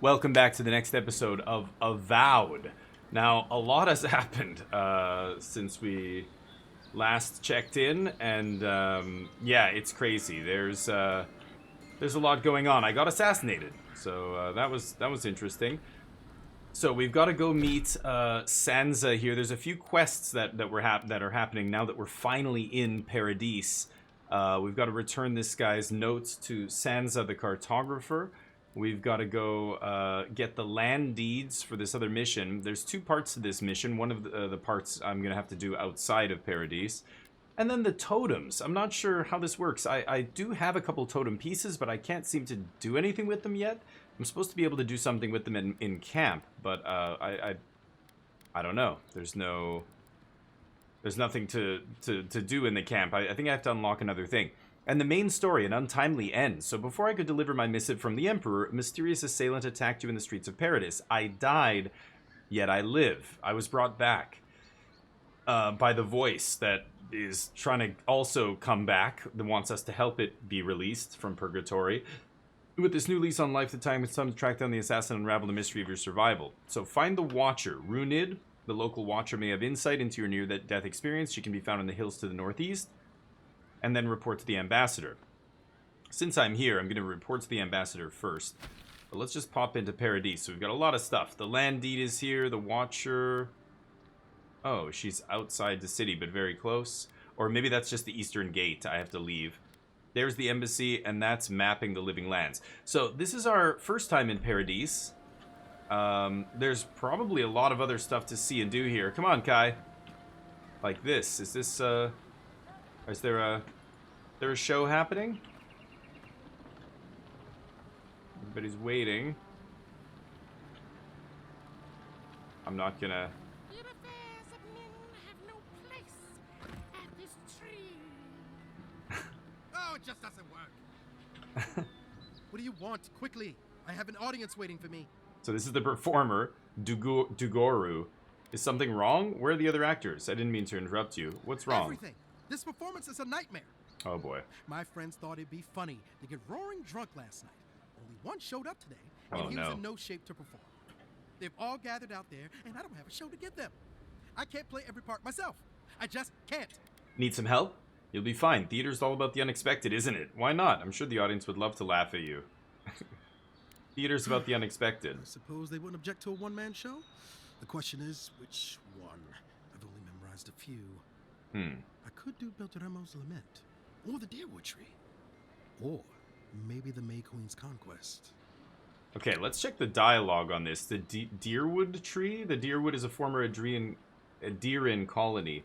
Welcome back to the next episode of Avowed. Now, a lot has happened since we last checked in, and yeah, it's crazy. There's a lot going on. I got assassinated, so that was interesting. So we've got to go meet Sansa here. There's a few quests that are happening now that we're finally in Paradis. We've got to return this guy's notes to Sansa the cartographer. We've got to go get the land deeds for this other mission. There's two parts to this mission. One of the parts I'm going to have to do outside of Paradis. And then the totems. I'm not sure how this works. I do have a couple totem pieces, but I can't seem to do anything with them yet. I'm supposed to be able to do something with them in camp, but I don't know. There's nothing to do in the camp. I think I have to unlock another thing. And the main story, an untimely end. So before I could deliver my missive from the Emperor, a mysterious assailant attacked you in the streets of Paradis. I died, yet I live. I was brought back by the voice that is trying to also come back, that wants us to help it be released from purgatory. With this new lease on life, the time has come to track down the assassin and unravel the mystery of your survival. So find the Watcher. Runid, the local Watcher, may have insight into your near-death experience. She can be found in the hills to the northeast. And then report to the Ambassador. Since I'm here, I'm going to report to the Ambassador first. But let's just pop into Paradis. So we've got a lot of stuff. The land deed is here. The Watcher. Oh, she's outside the city, but very close. Or maybe that's just the Eastern Gate. I have to leave. There's the embassy, and that's mapping the living lands. So this is our first time in Paradis. There's probably a lot of other stuff to see and do here. Come on, Kai. Like this. Is this, is there a show happening? Everybody's waiting. I'm not gonna... The affairs of men have no place at this tree. Oh, it just doesn't work. What do you want? Quickly. I have an audience waiting for me. So this is the performer, Dugoru. Is something wrong? Where are the other actors? I didn't mean to interrupt you. What's wrong? Everything. This performance is a nightmare. Oh boy. My friends thought it'd be funny to get roaring drunk last night. Only one showed up today, and Oh, he was no. in no shape to perform. They've all gathered out there, and I don't have a show to give them. I can't play every part myself. I just can't. Need some help? You'll be fine. Theater's all about the unexpected, isn't it? Why not? I'm sure the audience would love to laugh at you. Theater's about the unexpected. I suppose they wouldn't object to a one-man show? The question is, which one? I've only memorized a few. I could do Beltramo's Lament, or the Deerwood Tree, or maybe the May Queen's Conquest. Okay, let's check the dialogue on this. The Deerwood Tree? The Deerwood is a former Adirian colony.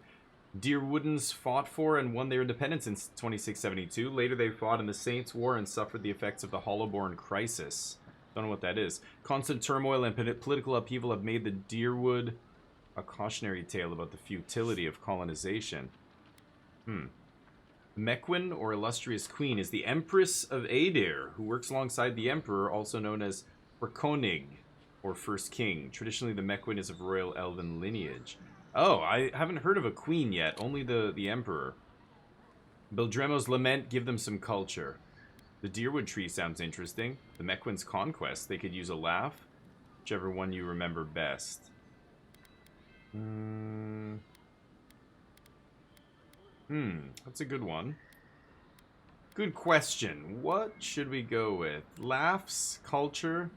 Deerwoodans fought for and won their independence in 2672. Later they fought in the Saints' War and suffered the effects of the Hollowborn Crisis. Don't know what that is. Constant turmoil and political upheaval have made the Deerwood a cautionary tale about the futility of colonization. Mequin, or Illustrious Queen, is the Empress of Adir, who works alongside the Emperor, also known as Perkonig, or First King. Traditionally, the Mequin is of royal elven lineage. Oh, I haven't heard of a queen yet, only the Emperor. Beldremo's Lament, give them some culture. The Deerwood Tree sounds interesting. The Mequin's Conquest, they could use a laugh. Whichever one you remember best. That's a good one. Good question. What should we go with? Laughs? Culture?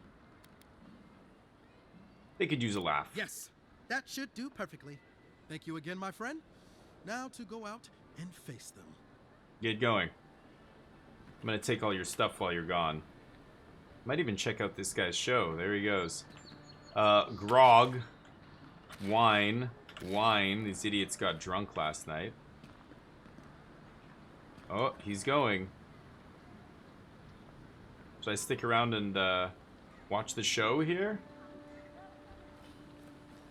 They could use a laugh. Yes, that should do perfectly. Thank you again, my friend. Now to go out and face them. Get going. I'm gonna take all your stuff while you're gone. Might even check out this guy's show. There he goes. Grog. Wine. Wine. These idiots got drunk last night. Oh, he's going. Should I stick around and watch the show here?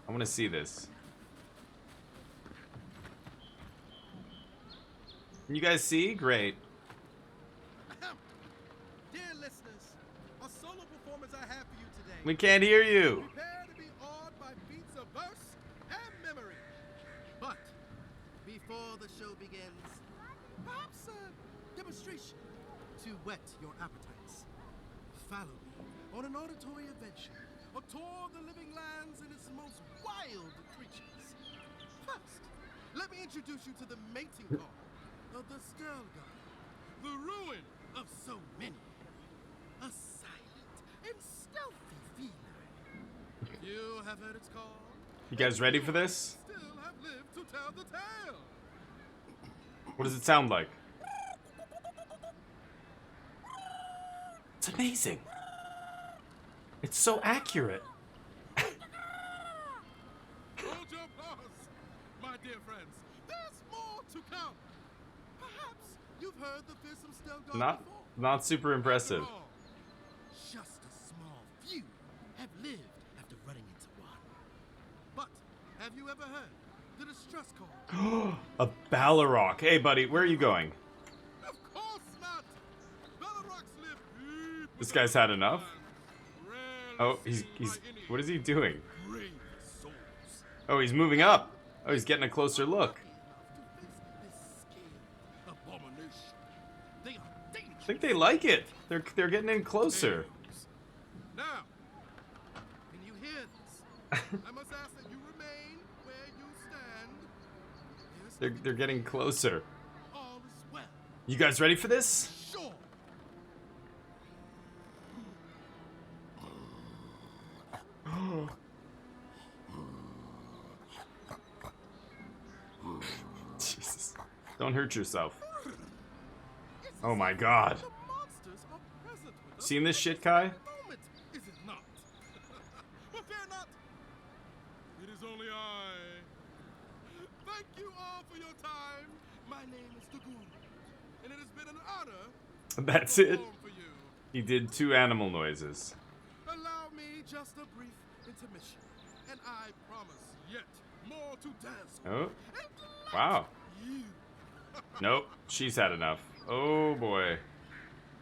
I want to see this. Can you guys see? Great. Dear listeners, a solo performance I have for you today. We can't hear you. Prepare to be awed by beats of verse and memory. But before the show begins, perhaps a demonstration to whet your appetites. Follow me on an auditory adventure, a tour of the living lands and its most wild creatures. First, let me introduce you to the mating call of the Stelgar, the ruin of so many. A silent and stealthy feline. You have heard its call. You guys ready for this? Still have lived to tell the tale. What does it sound like? It's amazing. It's so accurate. Hold your applause, my dear friends. There's more to come. Perhaps you've heard the fearsome Stelgar before. Not super impressive. After all, just a small few have lived after running into one. But have you ever heard the distress call? A Balrog. Hey, buddy, where are you going? Of course not. Balrogs live deep This guy's had enough. Rarely Oh, he's seen by any what is he doing? brave souls. Oh, he's moving up. Oh, he's getting a closer look. I think they like it. They're getting in closer. Now, can you hear this? I must ask that you remain where you stand. Yes, They're getting closer. all is well. You guys ready for this? Sure. Jesus. Don't hurt yourself. Oh my god. The monsters are present with us Seen this shit, at Kai? this moment, is it not? But fear not. It is only I. Thank you all for your time. My name is Tagul, and it has been an honor That's to it. perform for you. He did 2 animal noises. Allow me just a brief intermission, and I promise yet more to dance with Oh, and delight wow. you. Nope, she's had enough. Oh boy.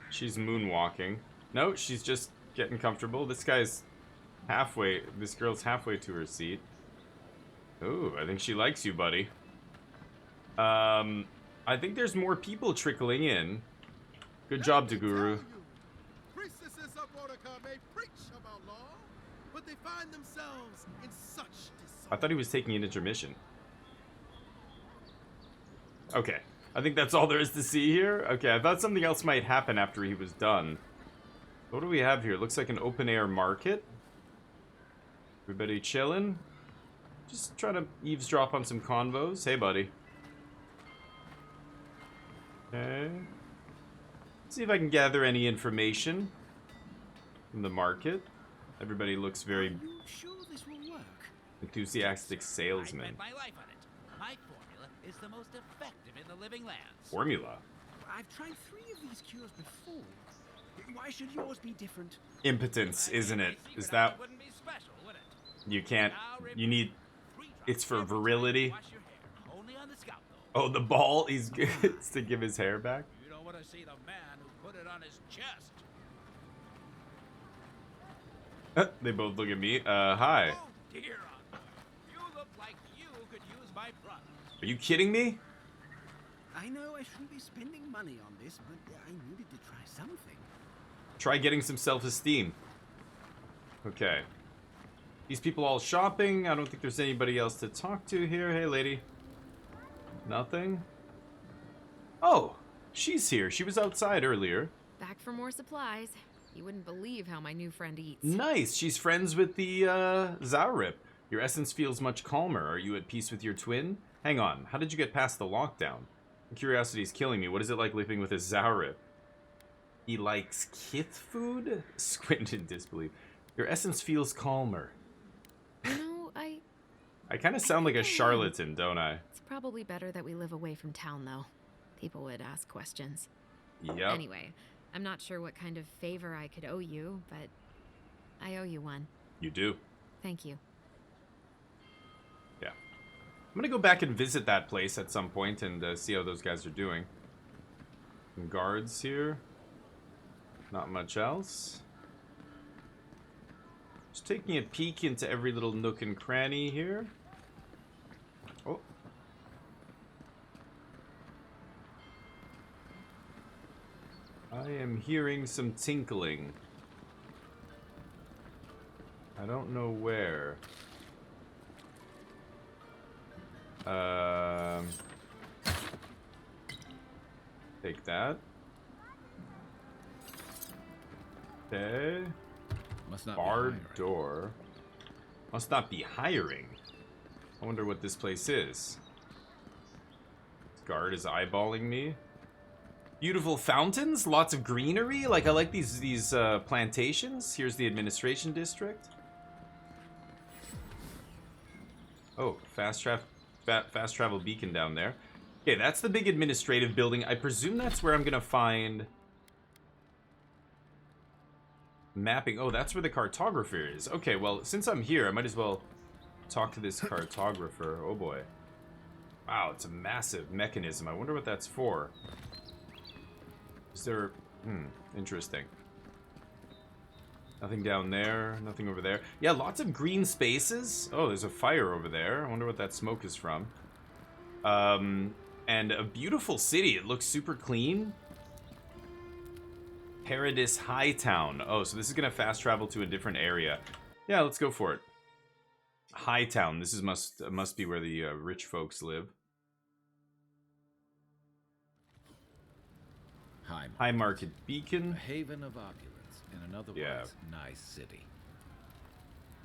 She's moonwalking. No, she's just getting comfortable. This girl's halfway to her seat. Ooh, I think she likes you, buddy. I think there's more people trickling in. Good job, Let me Daguru. tell you, priestesses of Mordecai may preach about law, but they find themselves in such disorder. I thought he was taking an intermission. Okay, I think that's all there is to see here. Okay, I thought something else might happen after he was done. What do we have here? Looks like an open-air market. Everybody chilling? Just trying to eavesdrop on some convos. Hey, buddy. Okay. See if I can gather any information from the market. Everybody looks very Are you sure this will work? enthusiastic I salesman. bet my life on it. My formula is the most effective in the living lands. Formula. I've tried 3 of these cures before. Why should yours be different? Impotence, isn't it? Secret Is that... it wouldn't be special, would it? You can't... You need... 3 drops It's for every time you virility. wash your hair. Only on the scalp, though. Oh, the ball? He's good. It's to give his hair back? You don't want to see the man who put it on his chest. They both look at me. Hi. Oh dear, Envoy. You look like you could use my product. Are you kidding me? I know I shouldn't be spending money on this, but I needed to try something. Try getting some self-esteem. Okay. These people all shopping. I don't think there's anybody else to talk to here. Hey, lady. Nothing? Oh, she's here. She was outside earlier. Back for more supplies. You wouldn't believe how my new friend eats. Nice. She's friends with the, Zaurip. Your essence feels much calmer. Are you at peace with your twin? Hang on. How did you get past the lockdown? Curiosity's killing me. What is it like living with a Zaurip? He likes kith food? Squint in disbelief. Your essence feels calmer. You know, I kind of sound like a charlatan, don't I? it's probably better that we live away from town, though. People would ask questions. Yep. Anyway, I'm not sure what kind of favor I could owe you, but I owe you one. You do. Thank you. Yeah. I'm gonna go back and visit that place at some point and see how those guys are doing. Some guards here. Not much else. Just taking a peek into every little nook and cranny here. Oh. I am hearing some tinkling. I don't know where. Take that. Okay. Must not be Barred hiring. door. Must not be hiring. I wonder what this place is. This guard is eyeballing me. Beautiful fountains, lots of greenery. Like, I like these plantations. Here's the administration district. Oh, fast travel beacon down there. Okay, that's the big administrative building. I presume that's where I'm gonna find mapping. Oh, that's where the cartographer is. Okay, well, since I'm here, I might as well talk to this cartographer. Oh boy. Wow, it's a massive mechanism. I wonder what that's for. Is there... interesting. Nothing down there, nothing over there. Yeah, lots of green spaces. Oh, there's a fire over there. I wonder what that smoke is from. And a beautiful city. It looks super clean. Paradis Hightown. Oh, so this is gonna fast travel to a different area. Yeah, let's go for it. Hightown. This is must be where the rich folks live. High Market Beacon. A haven of opulence in an otherwise nice city.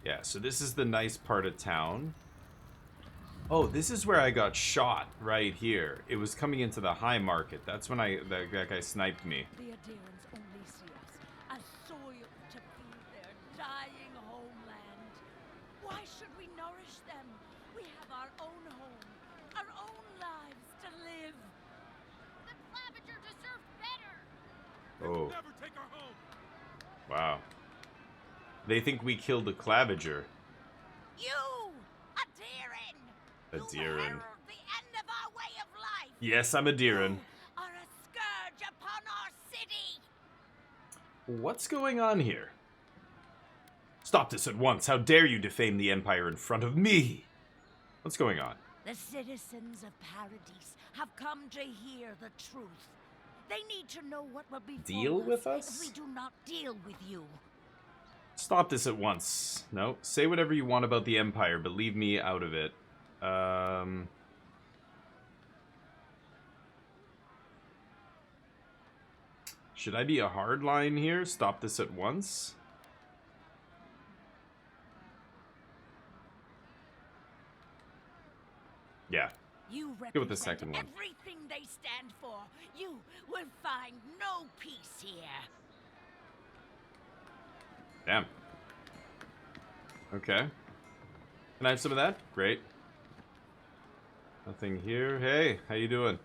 Yeah, so this is the nice part of town. Oh, this is where I got shot, right here. It was coming into the High Market. That's when that guy sniped me. The Adirans only see us as soil to feed their dying homeland. Why should we nourish them? We have our own home, our own lives to live. The Clavager deserve better. Oh. Never take our home. Wow. They think we killed the Clavager. You, Adiran! You Adiran. herald the end of our way of life. Yes, I'm Adiran. You are a scourge upon our city. What's going on here? Stop this at once. How dare you defame the Empire in front of me? What's going on? The citizens of Paradis have come to hear the truth. They need to know what will be Deal with us? if we do not deal with you. Stop this at once. No, say whatever you want about the Empire, but leave me out of it. Should I be a hardline here? Stop this at once? Yeah. You Go with the represent second one. everything they stand for. You will find no peace here. Damn. Okay. Can I have some of that? Great. Nothing here. Hey, how you doing?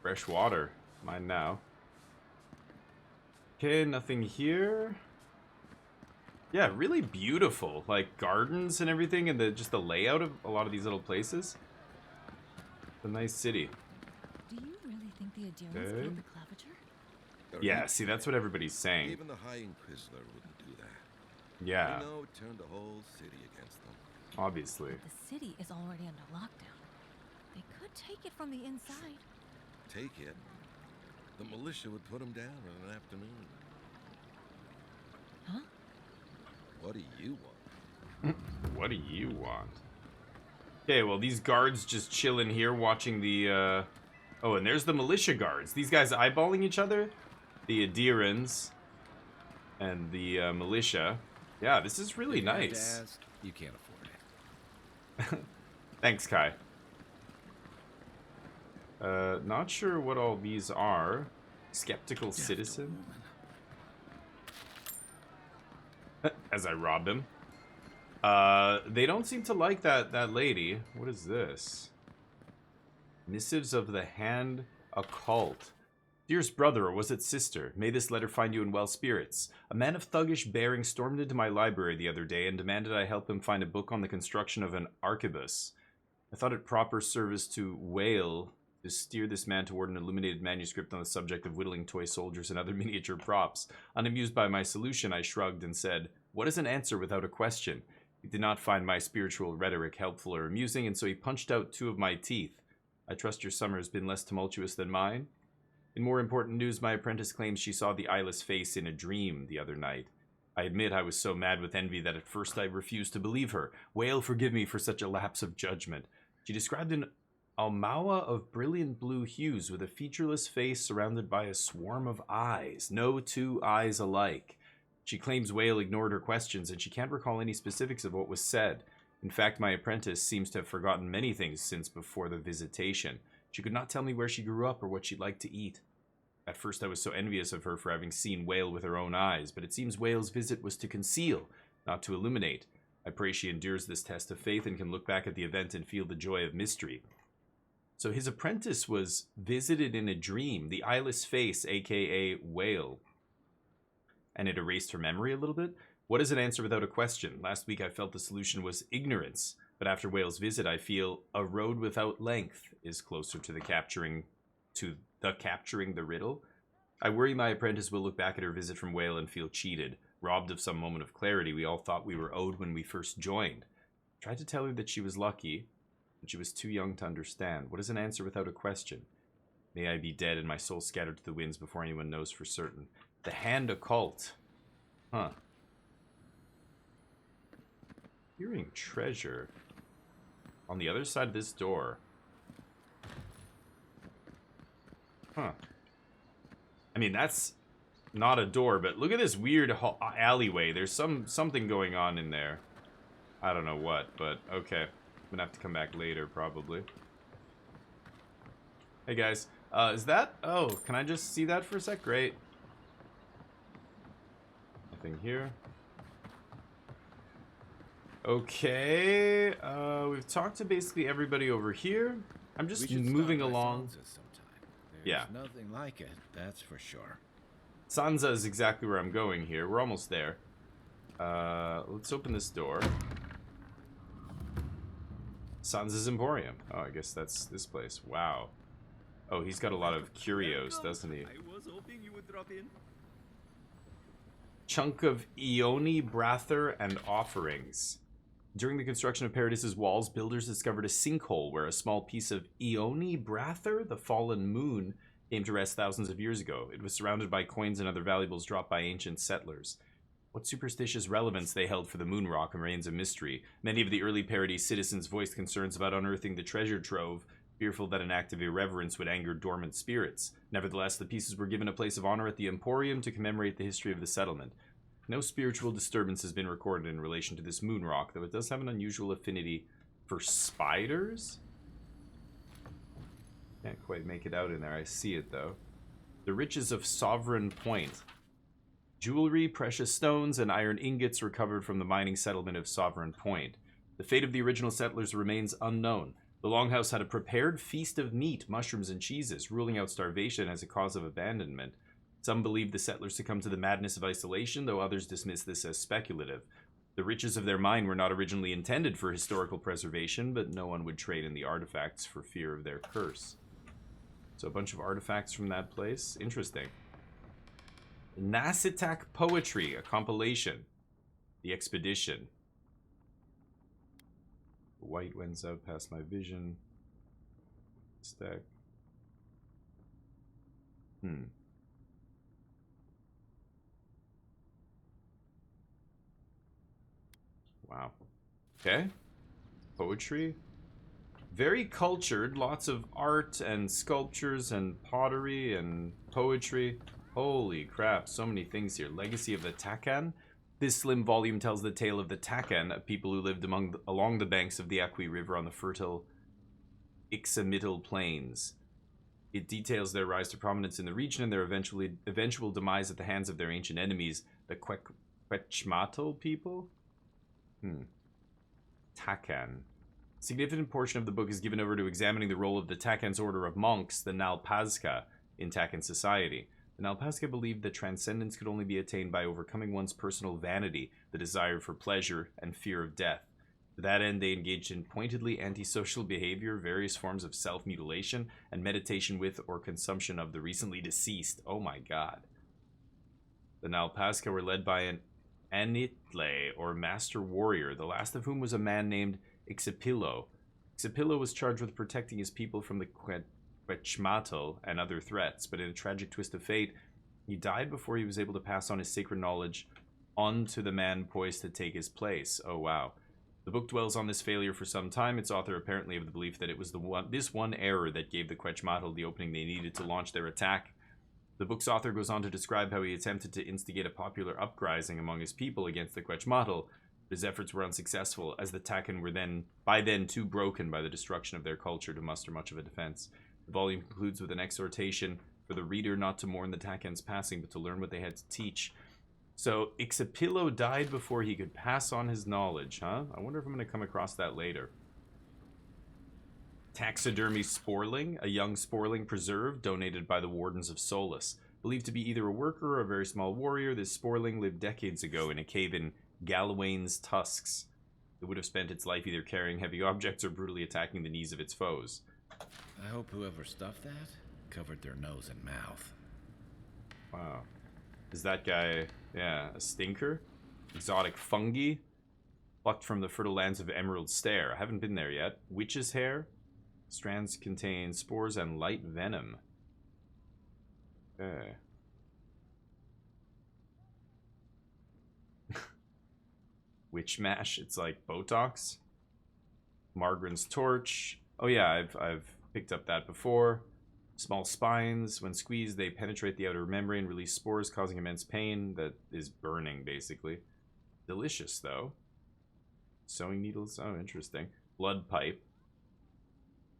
Fresh water. Mine now. Okay, nothing here. Yeah, really beautiful. Like, gardens and everything, and just the layout of a lot of these little places. It's a nice city. Do you really think the Adirans Okay. killed the Clavager? Yeah, see, that's what everybody's saying. Even the High Inquisitor wouldn't do that. Yeah, They know it turned the whole city against them. obviously. But the city is already under lockdown. They could take it from the inside. Take it. The militia would put them down in an afternoon. Huh? What do you want? What do you want? Okay, well, these guards just chill in here watching the, Oh, and there's the militia guards. These guys eyeballing each other. The Adirans and the militia. Yeah, this is really If you have to nice. ask, you can't afford it. Thanks, Kai. Not sure what all these are. Skeptical citizen. As I rob him. They don't seem to like that lady. What is this? Missives of the Hand Occult. Dearest brother, or was it sister? May this letter find you in well spirits. A man of thuggish bearing stormed into my library the other day and demanded I help him find a book on the construction of an arquebus. I thought it proper service to wail to steer this man toward an illuminated manuscript on the subject of whittling toy soldiers and other miniature props. Unamused by my solution, I shrugged and said, "What is an answer without a question?" He did not find my spiritual rhetoric helpful or amusing, and so he punched out 2 of my teeth. I trust your summer has been less tumultuous than mine. In more important news, my apprentice claims she saw the eyeless face in a dream the other night. I admit I was so mad with envy that at first I refused to believe her. Whale, forgive me for such a lapse of judgment. She described an Almawa of brilliant blue hues with a featureless face surrounded by a swarm of eyes, no two eyes alike. She claims Whale ignored her questions and she can't recall any specifics of what was said. In fact, my apprentice seems to have forgotten many things since before the visitation. She could not tell me where she grew up or what she liked to eat. At first I was so envious of her for having seen Whale with her own eyes, but it seems Whale's visit was to conceal, not to illuminate. I pray she endures this test of faith and can look back at the event and feel the joy of mystery. So his apprentice was visited in a dream, the eyeless face, aka Whale. And it erased her memory a little bit? What is an answer without a question? Last week I felt the solution was ignorance, but after Whale's visit I feel a road without length is closer to the capturing the riddle. I worry my apprentice will look back at her visit from Whale and feel cheated, robbed of some moment of clarity we all thought we were owed when we first joined. I tried to tell her that she was lucky, but she was too young to understand. What is an answer without a question? May I be dead and my soul scattered to the winds before anyone knows for certain. The Hand Occult. Huh. Hearing treasure. On the other side of this door. Huh. I mean, that's not a door, but look at this weird alleyway. There's something going on in there. I don't know what, but okay. I'm gonna have to come back later, probably. Hey, guys. Is that... Oh, can I just see that for a sec? Great. Nothing here. Okay. We've talked to basically everybody over here. I'm just moving along. Yeah. Nothing like it, that's for sure. Sansa is exactly where I'm going here. We're almost there. Let's open this door. Sansa's Emporium. Oh, I guess that's this place. Wow. Oh, he's got a lot of curios, doesn't he? I was hoping you would drop in. Chunk of Eoni, Brather, and offerings. During the construction of Paradis's walls, builders discovered a sinkhole where a small piece of Eoni Brather, the fallen moon, came to rest thousands of years ago. It was surrounded by coins and other valuables dropped by ancient settlers. What superstitious relevance they held for the moon rock remains a mystery. Many of the early Paradis citizens voiced concerns about unearthing the treasure trove, fearful that an act of irreverence would anger dormant spirits. Nevertheless, the pieces were given a place of honor at the Emporium to commemorate the history of the settlement. No spiritual disturbance has been recorded in relation to this moon rock, though it does have an unusual affinity for spiders? Can't quite make it out in there. I see it, though. The riches of Sovereign Point. Jewelry, precious stones, and iron ingots recovered from the mining settlement of Sovereign Point. The fate of the original settlers remains unknown. The Longhouse had a prepared feast of meat, mushrooms, and cheeses, ruling out starvation as a cause of abandonment. Some believe the settlers succumbed to the madness of isolation, though others dismiss this as speculative. The riches of their mine were not originally intended for historical preservation, but no one would trade in the artifacts for fear of their curse. So a bunch of artifacts from that place. Interesting. Nasitak Poetry, a compilation. The Expedition. White wends out past my vision. Stack. Wow. Okay. Poetry. Very cultured. Lots of art and sculptures and pottery and poetry. Holy crap, so many things here. Legacy of the Takan. This slim volume tells the tale of the Takan, a people who lived along the banks of the Akwi River on the fertile Ixamital Plains. It details their rise to prominence in the region and their eventual demise at the hands of their ancient enemies, the Quechmatl people? Takan. A significant portion of the book is given over to examining the role of the Takan's order of monks, the Nalpazka, in Takan society. The Nalpazka believed that transcendence could only be attained by overcoming one's personal vanity, the desire for pleasure, and fear of death. To that end, they engaged in pointedly antisocial behavior, various forms of self-mutilation, and meditation with or consumption of the recently deceased. Oh my god. The Nalpazka were led by an Anitle, or master warrior, the last of whom was a man named Ixapilo. Ixapilo was charged with protecting his people from the Quechmatl and other threats, but in a tragic twist of fate, he died before he was able to pass on his sacred knowledge onto the man poised to take his place. Oh, wow. The book dwells on this failure for some time, its author apparently of the belief that it was this one error that gave the Quechmatl the opening they needed to launch their attack. The book's author goes on to describe how he attempted to instigate a popular uprising among his people against the Quechmatl. His efforts were unsuccessful, as the Takan were by then too broken by the destruction of their culture to muster much of a defense. The volume concludes with an exhortation for the reader not to mourn the Takan's passing, but to learn what they had to teach. So, Ixapillo died before he could pass on his knowledge, huh? I wonder if I'm going to come across that later. Taxidermy sporling, a young sporling preserved, donated by the Wardens of Solus. Believed to be either a worker or a very small warrior, this sporling lived decades ago in a cave in Galwain's Tusks. It would have spent its life either carrying heavy objects or brutally attacking the knees of its foes. I hope whoever stuffed that covered their nose and mouth. Wow. Is that guy, yeah, a stinker? Exotic fungi? Plucked from the fertile lands of Emerald Stair. I haven't been there yet. Witch's hair? Strands contain spores and light venom. Okay. Witch mash, it's like Botox. Margaren's torch. Oh yeah, I've picked up that before. Small spines, when squeezed, they penetrate the outer membrane, release spores, causing immense pain that is burning, basically. Delicious, though. Sewing needles, oh, interesting. Blood pipe.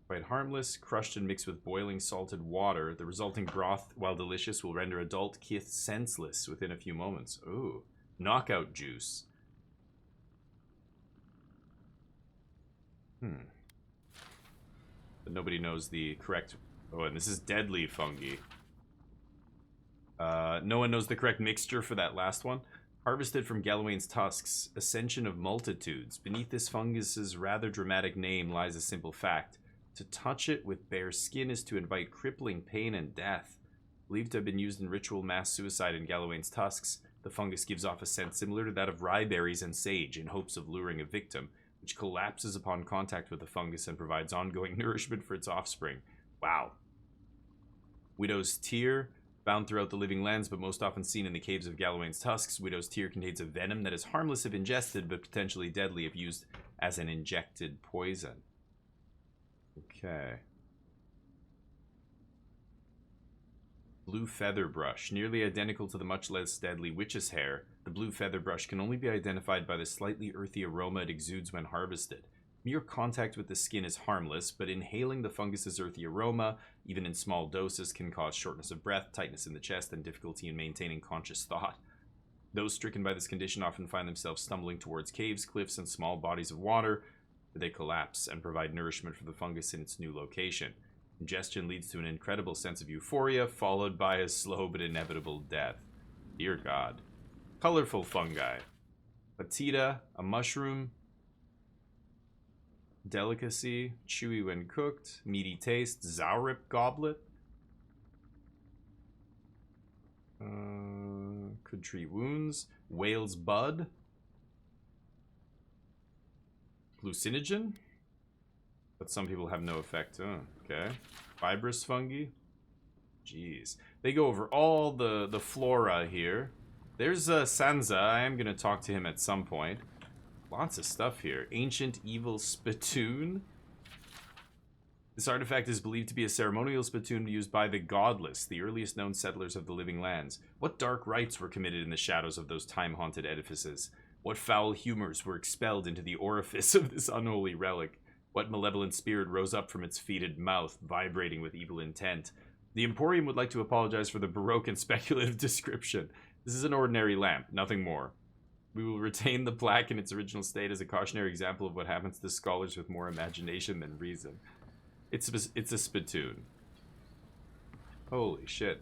Quite harmless, crushed and mixed with boiling salted water. The resulting broth, while delicious, will render adult kith senseless within a few moments. Ooh. Knockout juice. But nobody knows the correct... Oh, and this is deadly fungi. No one knows the correct mixture for that last one. Harvested from Galwain's tusks, ascension of multitudes. Beneath this fungus's rather dramatic name lies a simple fact. To touch it with bare skin is to invite crippling pain and death. Believed to have been used in ritual mass suicide in Galwain's tusks, the fungus gives off a scent similar to that of rye berries and sage in hopes of luring a victim, which collapses upon contact with the fungus and provides ongoing nourishment for its offspring. Wow. Widow's Tear, found throughout the living lands but most often seen in the caves of Galwain's tusks. Widow's Tear contains a venom that is harmless if ingested but potentially deadly if used as an injected poison. Okay. Blue feather brush, nearly identical to the much less deadly witch's hair. The blue feather brush can only be identified by the slightly earthy aroma it exudes when harvested. Mere contact with the skin is harmless, but inhaling the fungus's earthy aroma, even in small doses, can cause shortness of breath, tightness in the chest, and difficulty in maintaining conscious thought. Those stricken by this condition often find themselves stumbling towards caves, cliffs, and small bodies of water, where they collapse and provide nourishment for the fungus in its new location. Ingestion leads to an incredible sense of euphoria, followed by a slow but inevitable death. Dear God. Colorful fungi. Patita, a mushroom. Delicacy, chewy when cooked, meaty taste, Zaurip goblet. Could treat wounds. Whale's bud. Hallucinogen? But some people have no effect. Oh, okay. Fibrous fungi. Jeez. They go over all the flora here. There's Sansa. I am going to talk to him at some point. Lots of stuff here. Ancient evil spittoon. This artifact is believed to be a ceremonial spittoon used by the godless, the earliest known settlers of the living lands. What dark rites were committed in the shadows of those time-haunted edifices? What foul humors were expelled into the orifice of this unholy relic? What malevolent spirit rose up from its fetid mouth, vibrating with evil intent? The Emporium would like to apologize for the baroque and speculative description. This is an ordinary lamp, nothing more. We will retain the plaque in its original state as a cautionary example of what happens to scholars with more imagination than reason. It's a spittoon. Holy shit.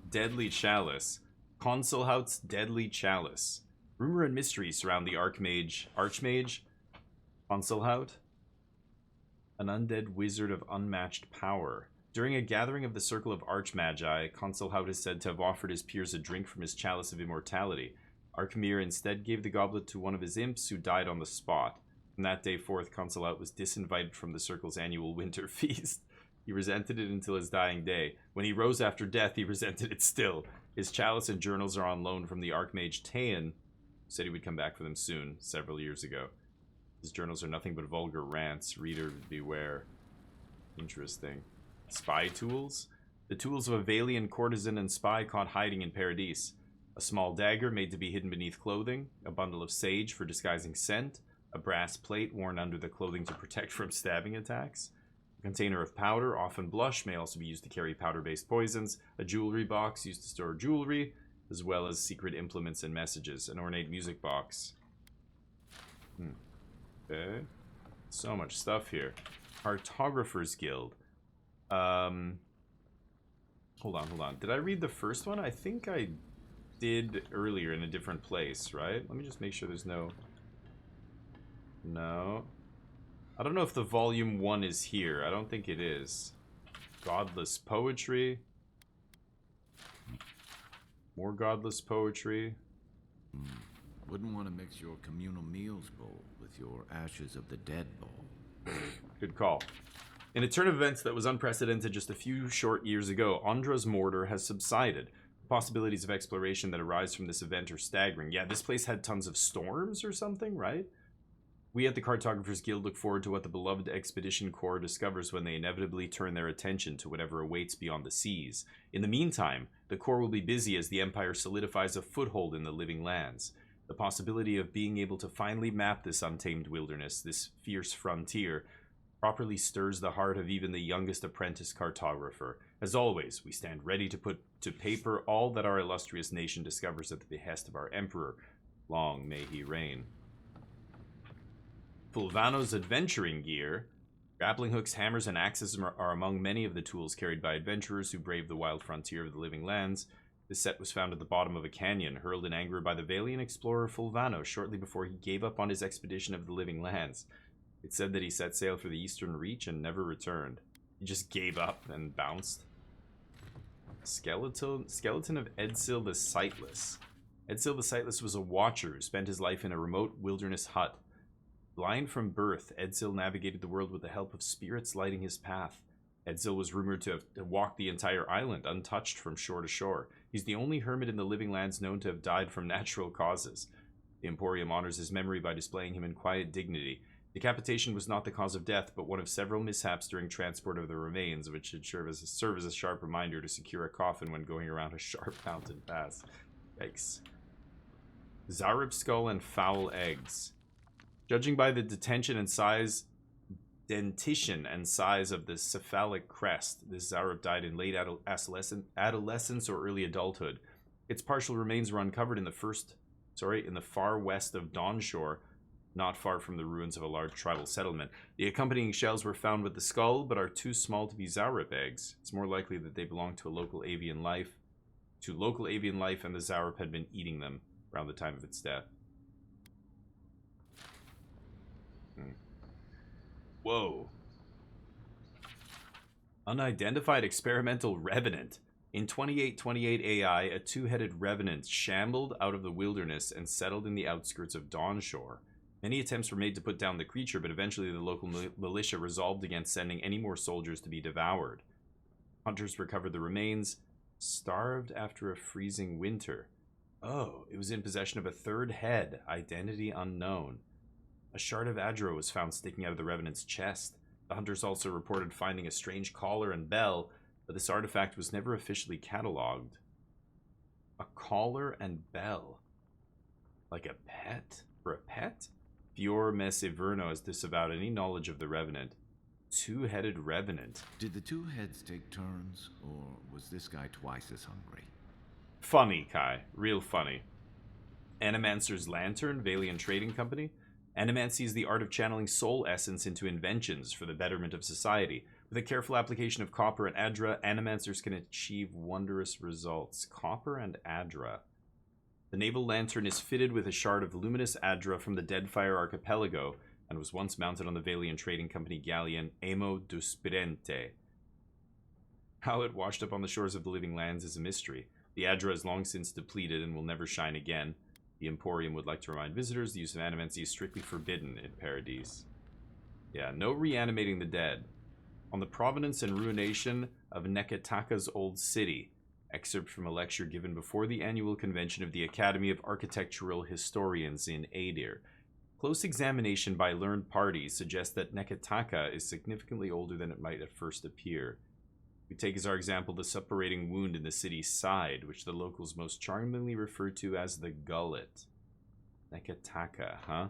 Deadly Chalice. Consulhaut's Deadly Chalice. Rumor and mystery surround the Archmage Consulhaut. An undead wizard of unmatched power. During a gathering of the Circle of Archmagi, Consulhaut is said to have offered his peers a drink from his chalice of immortality. Archimir instead gave the goblet to one of his imps who died on the spot. From that day forth, Consulhaut was disinvited from the Circle's annual winter feast. He resented it until his dying day. When he rose after death, he resented it still. His chalice and journals are on loan from the Archmage Taeon Said he would come back for them soon, several years ago. His journals are nothing but vulgar rants. Reader beware. Interesting. Spy tools? The tools of a Valian courtesan and spy caught hiding in Paradis. A small dagger made to be hidden beneath clothing, a bundle of sage for disguising scent, a brass plate worn under the clothing to protect from stabbing attacks, a container of powder, often blush, may also be used to carry powder-based poisons, a jewelry box used to store jewelry, as well as secret implements and messages, an ornate music box. Okay. So much stuff here. Cartographer's Guild. Hold on. Did I read the first one? I think I did earlier in a different place, right? Let me just make sure there's no... No. I don't know if the volume 1 is here. I don't think it is. Godless poetry. More godless poetry. Wouldn't want to mix your communal meals bowl with your ashes of the dead bowl. Good call. In a turn of events that was unprecedented just a few short years ago, Andra's mortar has subsided. The possibilities of exploration that arise from this event are staggering. Yeah, this place had tons of storms or something, right? We at the Cartographer's Guild look forward to what the beloved Expedition Corps discovers when they inevitably turn their attention to whatever awaits beyond the seas. In the meantime, the Corps will be busy as the Empire solidifies a foothold in the living lands. The possibility of being able to finally map this untamed wilderness, this fierce frontier, properly stirs the heart of even the youngest apprentice cartographer. As always, we stand ready to put to paper all that our illustrious nation discovers at the behest of our Emperor. Long may he reign. Fulvano's adventuring gear. Grappling hooks, hammers, and axes are among many of the tools carried by adventurers who brave the wild frontier of the living lands. This set was found at the bottom of a canyon, hurled in anger by the Valian explorer Fulvano shortly before he gave up on his expedition of the living lands. It said that he set sail for the Eastern Reach and never returned. He just gave up and bounced. Skeleton of Edsil the Sightless. Edsil the Sightless was a watcher who spent his life in a remote wilderness hut. Blind from birth, Edsil navigated the world with the help of spirits lighting his path. Edsil was rumored to have walked the entire island untouched from shore to shore. He's the only hermit in the living lands known to have died from natural causes. The Emporium honors his memory by displaying him in quiet dignity. Decapitation was not the cause of death, but one of several mishaps during transport of the remains, which should serve as a sharp reminder to secure a coffin when going around a sharp mountain pass. Yikes. Zarib skull and foul eggs. Judging by the dentition and size of the cephalic crest, this Zarib died in late adolescence or early adulthood. Its partial remains were uncovered in the far west of Dawnshore, not far from the ruins of a large tribal settlement. The accompanying shells were found with the skull, but are too small to be Zarib eggs. It's more likely that they belong to local avian life, and the Zarib had been eating them around the time of its death. Whoa. Unidentified experimental revenant. In 2828 AI, a two-headed revenant shambled out of the wilderness and settled in the outskirts of Dawnshore. Many attempts were made to put down the creature, but eventually the local militia resolved against sending any more soldiers to be devoured. Hunters recovered the remains, starved after a freezing winter. Oh, it was in possession of a third head, identity unknown. A shard of Adro was found sticking out of the revenant's chest. The hunters also reported finding a strange collar and bell, but this artifact was never officially catalogued. A collar and bell. Like a pet? For a pet? Fior Messeverno has disavowed any knowledge of the revenant. Two-headed revenant. Did the two heads take turns, or was this guy twice as hungry? Funny, Kai. Real funny. Animancer's Lantern, Valian Trading Company. Animancy is the art of channeling soul essence into inventions for the betterment of society. With a careful application of copper and adra, animancers can achieve wondrous results. Copper and adra. The naval lantern is fitted with a shard of luminous adra from the Deadfire Archipelago and was once mounted on the Valian Trading Company galleon Emo Duspirente. How it washed up on the shores of the living lands is a mystery. The adra is long since depleted and will never shine again. The Emporium would like to remind visitors the use of animancy is strictly forbidden in Paradis. Yeah, no reanimating the dead. On the provenance and ruination of Neketaka's old city, Excerpt from a lecture given before the annual convention of the Academy of Architectural Historians in Adir. Close examination by learned parties suggests that Neketaka is significantly older than it might at first appear. We take as our example the suppurating wound in the city's side, which the locals most charmingly refer to as the gullet. Neketaka, huh?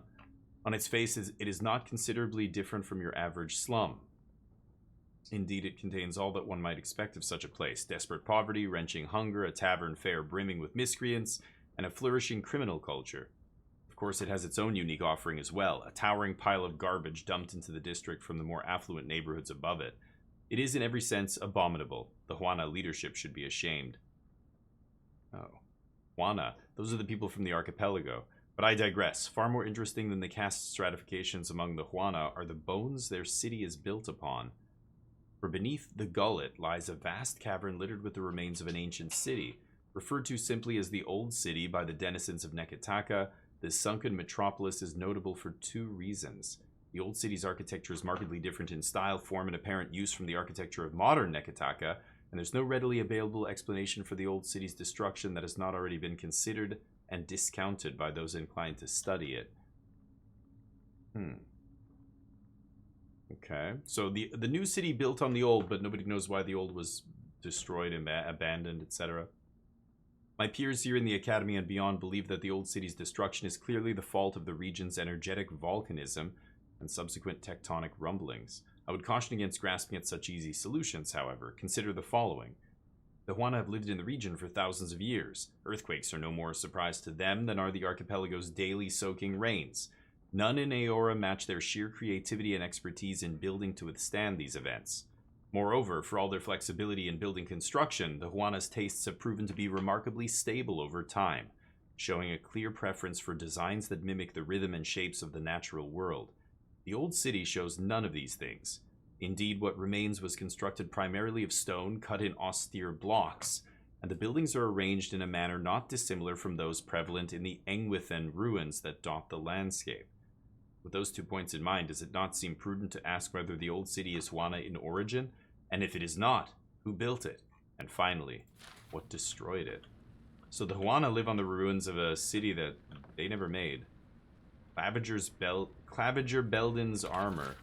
On its face, it is not considerably different from your average slum. Indeed, it contains all that one might expect of such a place: desperate poverty, wrenching hunger, a tavern fare brimming with miscreants, and a flourishing criminal culture. Of course, it has its own unique offering as well, a towering pile of garbage dumped into the district from the more affluent neighborhoods above it. It is in every sense abominable. The Juana leadership should be ashamed. Oh. Juana, those are the people from the archipelago. But I digress. Far more interesting than the caste stratifications among the Juana are the bones their city is built upon. For beneath the gullet lies a vast cavern littered with the remains of an ancient city. Referred to simply as the Old City by the denizens of Neketaka, this sunken metropolis is notable for two reasons. The Old City's architecture is markedly different in style, form, and apparent use from the architecture of modern Neketaka, and there's no readily available explanation for the Old City's destruction that has not already been considered and discounted by those inclined to study it. Okay, so the new city built on the old, but nobody knows why the old was destroyed and abandoned, etc. My peers here in the Academy and beyond believe that the old city's destruction is clearly the fault of the region's energetic volcanism and subsequent tectonic rumblings. I would caution against grasping at such easy solutions, however. Consider the following. The Juana have lived in the region for thousands of years. Earthquakes are no more a surprise to them than are the archipelago's daily soaking rains. None in Aora match their sheer creativity and expertise in building to withstand these events. Moreover, for all their flexibility in building construction, the Juana's tastes have proven to be remarkably stable over time, showing a clear preference for designs that mimic the rhythm and shapes of the natural world. The old city shows none of these things. Indeed, what remains was constructed primarily of stone cut in austere blocks, and the buildings are arranged in a manner not dissimilar from those prevalent in the Engwithen ruins that dot the landscape. With those 2 points in mind, does it not seem prudent to ask whether the old city is Juana in origin? And if it is not, who built it? And finally, what destroyed it? So the Juana live on the ruins of a city that they never made. Claviger Belden's armor.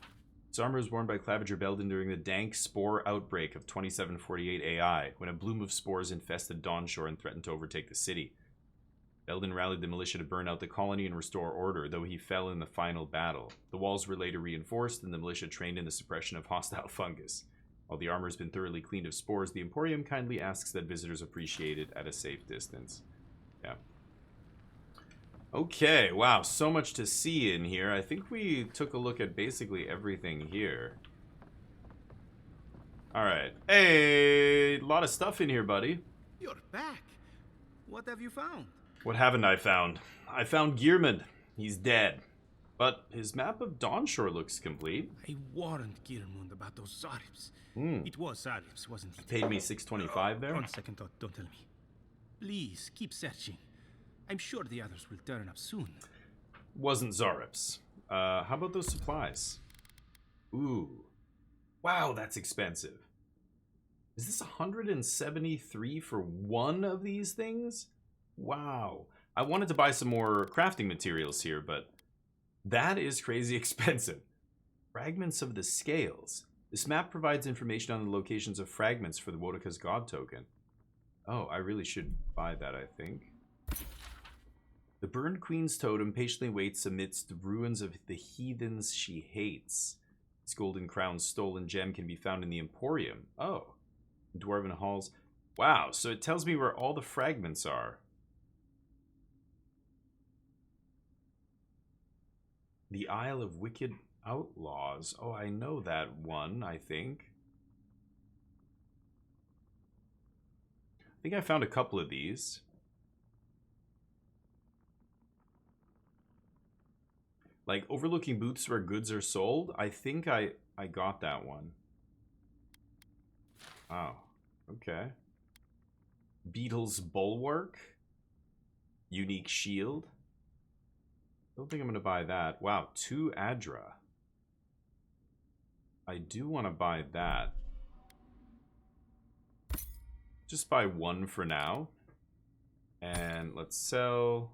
This armor was worn by Claviger Belden during the dank spore outbreak of 2748 AI, when a bloom of spores infested Dawnshore and threatened to overtake the city. Belden rallied the militia to burn out the colony and restore order, though he fell in the final battle. The walls were later reinforced, and the militia trained in the suppression of hostile fungus. While the armor has been thoroughly cleaned of spores, the Emporium kindly asks that visitors appreciate it at a safe distance. Yeah. Okay, wow, so much to see in here. I think we took a look at basically everything here. Alright. Hey, a lot of stuff in here, buddy. You're back. What have you found? What haven't I found? I found Gearman. He's dead. But his map of Dawnshore looks complete. I warned Girmund about those Zaribs. It was Zaribs, wasn't it? Paid me $6.25 there. On second thought, don't tell me. Please, keep searching. I'm sure the others will turn up soon. Wasn't Zaribs. How about those supplies? Ooh. Wow, that's expensive. Is this 173 for one of these things? Wow. I wanted to buy some more crafting materials here, but that is crazy expensive. Fragments of the scales. This map provides information on the locations of fragments for the Wodaka's God token. Oh, I really should buy that, I think. The burned queen's totem patiently waits amidst the ruins of the heathens she hates. This golden crown's stolen gem can be found in the Emporium. Oh. Dwarven halls. Wow, so it tells me where all the fragments are. The Isle of Wicked Outlaws. Oh, I know that one, I think. I think I found a couple of these. Like, overlooking booths where goods are sold. I think I got that one. Oh, okay. Beetle's Bulwark. Unique Shield. Don't think I'm going to buy that. Wow, 2 Adra. I do want to buy that. just buy one for now. And let's sell.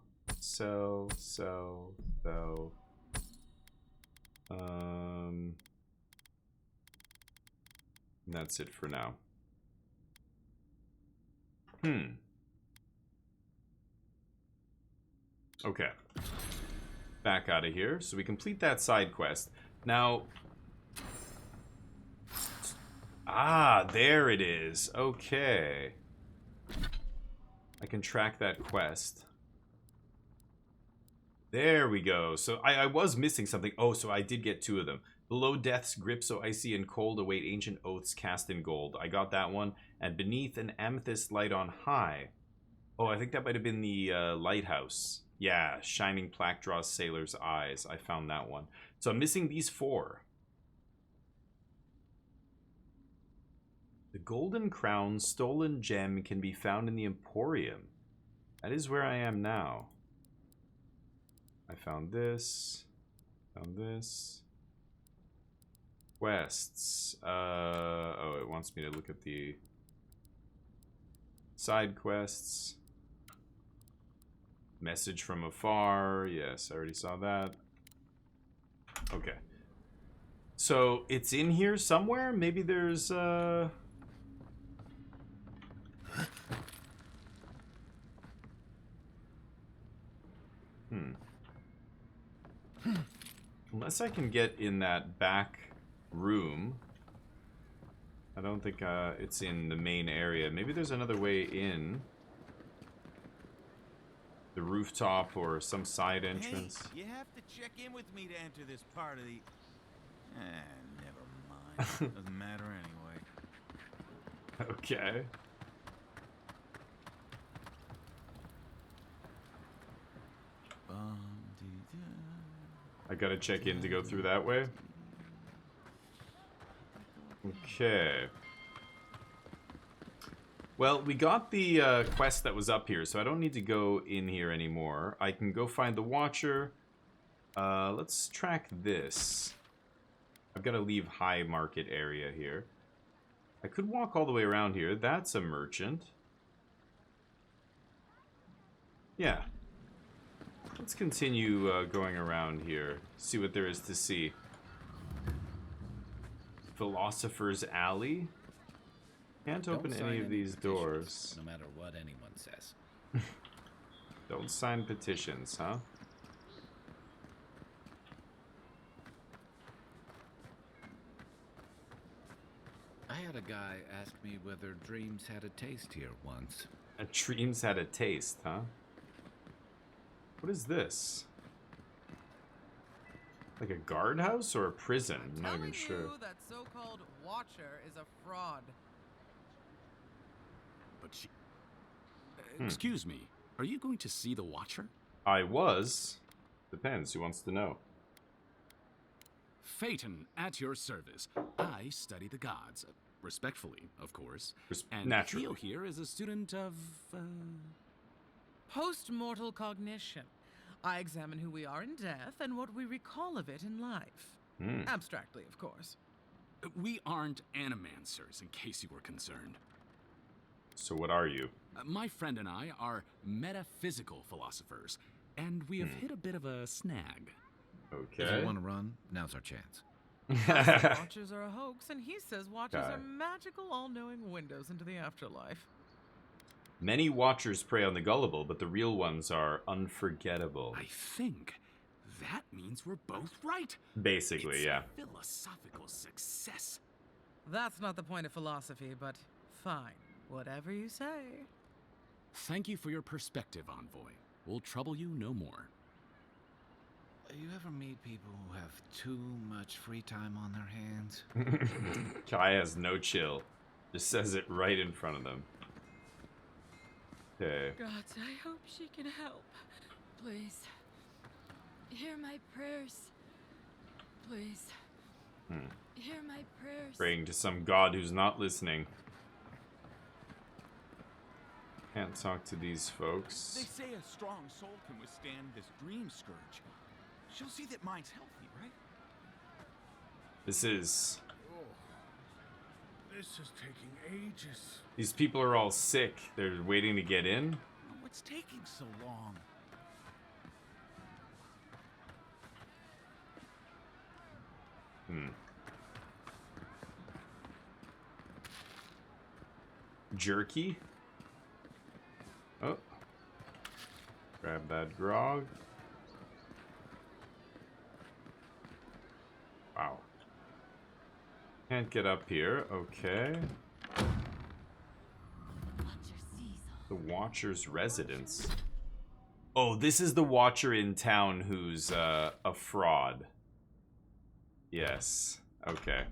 And that's it for now. Okay. Back out of here. So we complete that side quest. Now... Ah, there it is. Okay. I can track that quest. There we go. So I was missing something. Oh, so I did get 2 of them. Below death's grip, so icy and cold, await ancient oaths cast in gold. I got that one. And beneath an amethyst light on high. Oh, I think that might have been the lighthouse. Yeah, shining plaque draws sailor's eyes. I found that one. So I'm missing these 4. The golden crown stolen gem can be found in the Emporium. That is where I am now. I found this. Found this. Quests. Oh, it wants me to look at the side quests. Message from afar. Yes, I already saw that. Okay. So, it's in here somewhere? Maybe there's, Unless I can get in that back room. I don't think it's in the main area. Maybe there's another way in. The rooftop or some side entrance. Hey, you have to check in with me to enter this part of the... never mind. Doesn't matter anyway. Okay. I gotta check in to go through that way. Okay. Well, we got the quest that was up here, so I don't need to go in here anymore. I can go find the Watcher. Let's track this. I've got to leave High Market area here. I could walk all the way around here. That's a merchant. Yeah. Let's continue going around here. See what there is to see. Philosopher's Alley? Can't open any of these doors. No matter what anyone says. Don't sign petitions, huh? I had a guy ask me whether dreams had a taste here once. Dreams had a taste, huh? What is this? Like a guardhouse or a prison? I'm not even sure. You that so-called Watcher is a fraud. But she... Excuse me, are you going to see the Watcher? I was. Depends, who wants to know? Phaeton, at your service. I study the gods. Respectfully, of course. And naturally. Theo here is a student of... Post-mortal cognition. I examine who we are in death and what we recall of it in life. Abstractly, of course. We aren't animancers, in case you were concerned. So what are you? My friend and I are metaphysical philosophers, and we have hit a bit of a snag. Okay. If you want to run, now's our chance. Watchers are a hoax, and he says Watchers are magical, all-knowing windows into the afterlife. Many Watchers prey on the gullible, but the real ones are unforgettable. I think that means we're both right. Basically, it's yeah. Philosophical success. That's not the point of philosophy, but fine. Whatever you say. Thank you for your perspective, Envoy. We'll trouble you no more. You ever meet people who have too much free time on their hands? Kai has no chill. Just says it right in front of them. Okay. Gods, I hope she can help. Please. Hear my prayers. Please. Hear my prayers. Praying to some god who's not listening. Can't talk to these folks. They say a strong soul can withstand this dream scourge. She'll see that mine's healthy, right? This is... This is taking ages. These people are all sick. They're waiting to get in. What's taking so long? Jerky. Oh. Grab that grog. Wow. Can't get up here. Okay. The Watcher's residence. Oh, this is the Watcher in town who's a fraud. Yes. Okay.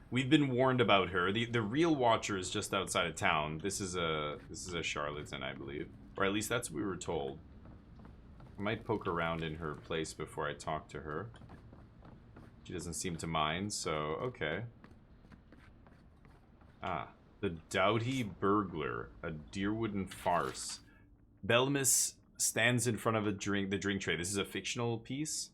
We've been warned about her. The real Watcher is just outside of town. This is a charlatan, I believe. Or at least that's what we were told. I might poke around in her place before I talk to her. She doesn't seem to mind, so okay. Ah. The Doughty Burglar, a Deerwooden farce. Belmus stands in front of the drink tray. This is a fictional piece.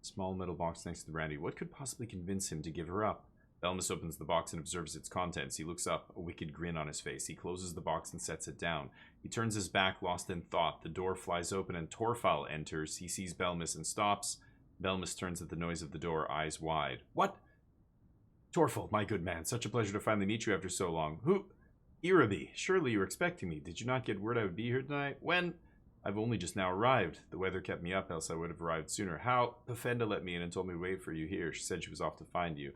Small metal box next to the brandy. What could possibly convince him to give her up? Belmus opens the box and observes its contents. He looks up, a wicked grin on his face. He closes the box and sets it down. He turns his back, lost in thought. The door flies open and Torfal enters. He sees Belmus and stops. Belmus turns at the noise of the door, eyes wide. What? Torfal, my good man, such a pleasure to finally meet you after so long. Who? Iraby, surely you were expecting me. Did you not get word I would be here tonight? When? I've only just now arrived. The weather kept me up, else I would have arrived sooner. How? Pafenda let me in and told me to wait for you here. She said she was off to find you.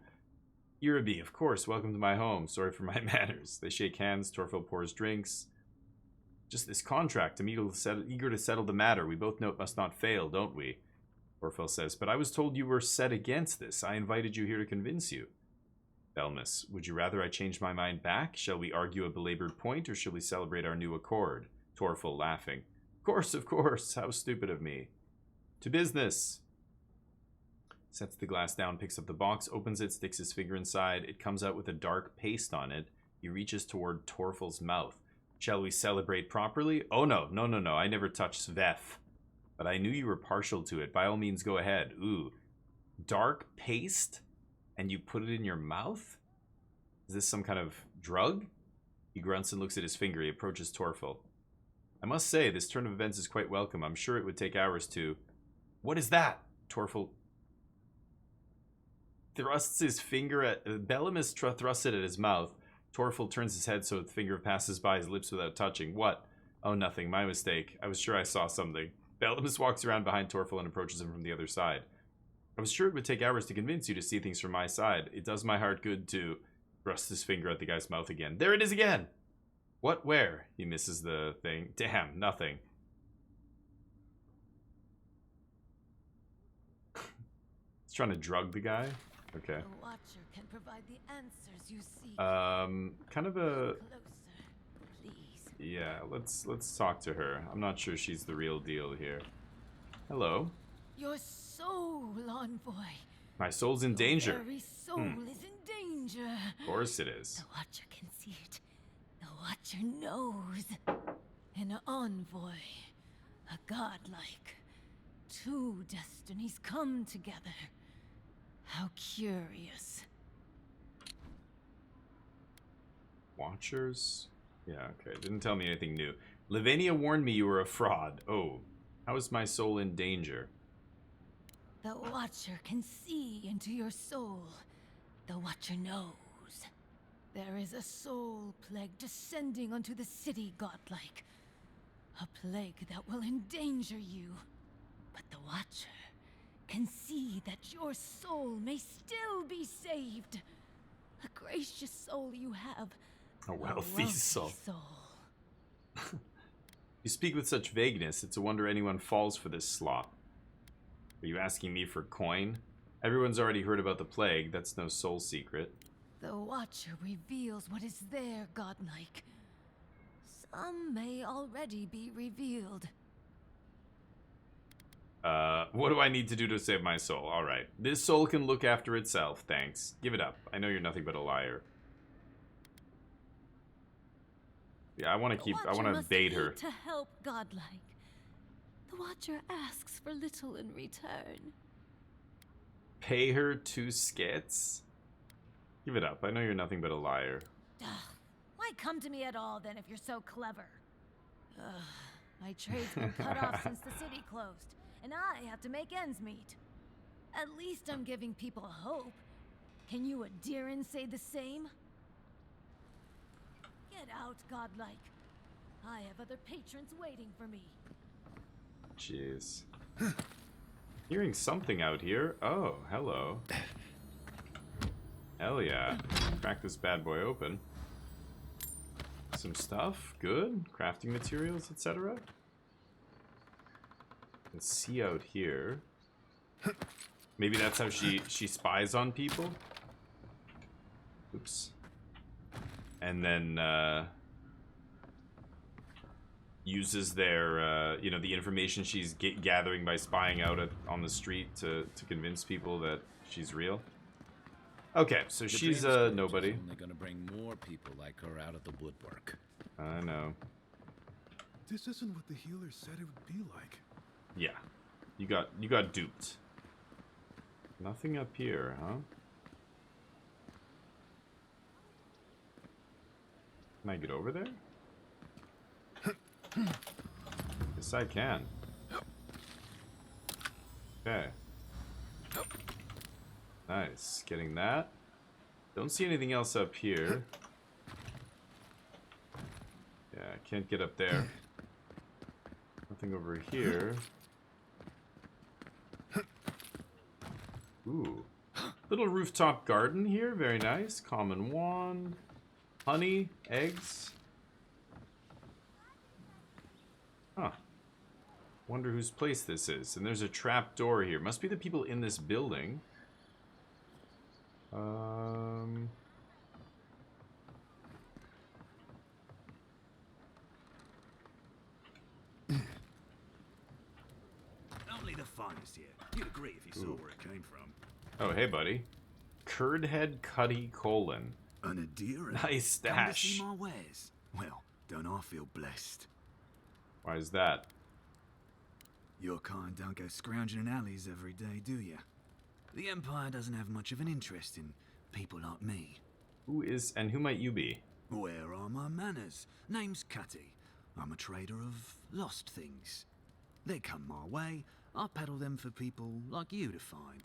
Iraby, of course, welcome to my home. Sorry for my manners. They shake hands, Torfal pours drinks. Just this contract, I'm eager to settle the matter. We both know it must not fail, don't we? Torfal says, but I was told you were set against this. I invited you here to convince you. Belmus, would you rather I change my mind back? Shall we argue a belabored point, or shall we celebrate our new accord? Torfal laughing. Of course, how stupid of me. To business. Sets the glass down, picks up the box, opens it, sticks his finger inside. It comes out with a dark paste on it. He reaches toward Torfal's mouth. Shall we celebrate properly? Oh no, I never touched Svef. But I knew you were partial to it. By all means, go ahead. Ooh. Dark paste? And you put it in your mouth? Is this some kind of drug? He grunts and looks at his finger. He approaches Torfal. I must say, this turn of events is quite welcome. I'm sure it would take hours to... What is that? Torfal thrusts his finger at... Belmus thrusts it at his mouth. Torfal turns his head so the finger passes by his lips without touching. What? Oh, nothing. My mistake. I was sure I saw something. Belmus walks around behind Torfal and approaches him from the other side. I was sure it would take hours to convince you to see things from my side. It does my heart good to thrust his finger at the guy's mouth again. There it is again! What? Where? He misses the thing. Damn, nothing. He's trying to drug the guy? Okay. The Watcher can provide the answers you seek. Kind of a... Closer, please. Yeah, let's talk to her. I'm not sure she's the real deal here. Hello. Your soul, envoy. My soul's in danger. Your very soul is in danger. Of course it is. The Watcher can see it. The Watcher knows. An envoy. A godlike. Two destinies come together. How curious. Watchers? Yeah, okay. Didn't tell me anything new. Lavinia warned me you were a fraud. Oh. How is my soul in danger? The Watcher can see into your soul. The Watcher knows. There is a soul plague descending onto the city, godlike. A plague that will endanger you. But the Watcher can see that your soul may still be saved. A gracious soul you have. A wealthy soul. You speak with such vagueness, it's a wonder anyone falls for this slop. Are you asking me for coin? Everyone's already heard about the plague, that's no soul secret. The Watcher reveals what is there, godlike. Some may already be revealed. What do I need to do to save my soul? Alright. This soul can look after itself, thanks. Give it up. I know you're nothing but a liar. Yeah, I want to bait her. To help godlike. The Watcher asks for little in return. Pay her 2 skits? Give it up. I know you're nothing but a liar. Ugh. Why come to me at all then if you're so clever? Ugh. My trade's been cut off since the city closed, and I have to make ends meet. At least I'm giving people hope. Can you Adiran say the same? Get out, godlike. I have other patrons waiting for me. Jeez. Hearing something out here. Oh, hello. Hell yeah. Crack this bad boy open. Some stuff. Good. Crafting materials, etc. Let's see out here. Maybe that's how she spies on people. Oops. And then uses their, you know, the information she's gathering by spying out on the street to convince people that she's real. Okay, so she's nobody. Only gonna bring more people like her out of the woodwork. I know. This isn't what the healer said it would be like. Yeah, you got duped. Nothing up here, huh? Can I get over there? Yes, I can. Okay. Nice. Getting that. Don't see anything else up here. Yeah, can't get up there. Nothing over here. Ooh. Little rooftop garden here. Very nice. Common wand. Honey. Eggs. Huh. Wonder whose place this is. And there's a trap door here. Must be the people in this building. Only the finest here. You'd agree if you saw where it came from. Oh, hey, buddy. Curdhead Cuddy Colon. An Adiran? Nice stash. Come to see my wares. Well, don't I feel blessed? Why is that? Your kind don't go scrounging in alleys every day, do you? The Empire doesn't have much of an interest in people like me. Who might you be? Where are my manners? Name's Cutty. I'm a trader of lost things. They come my way, I peddle them for people like you to find.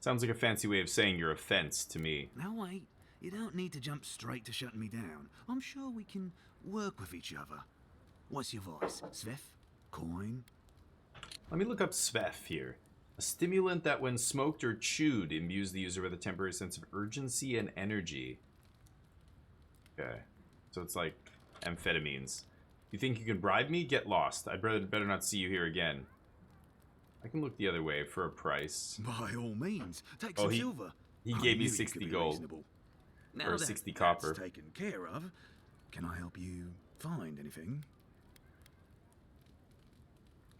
Sounds like a fancy way of saying you're a fence to me. Now wait, you don't need to jump straight to shutting me down. I'm sure we can work with each other. What's your voice? Svef? Coin? Let me look up Svef here. A stimulant that when smoked or chewed imbues the user with a temporary sense of urgency and energy. Okay. So it's like amphetamines. You think you can bribe me? Get lost. I'd better not see you here again. I can look the other way for a price. By all means. Take some silver. He gave me 60 gold. Or 60 copper. That's taken care of. Can I help you find anything?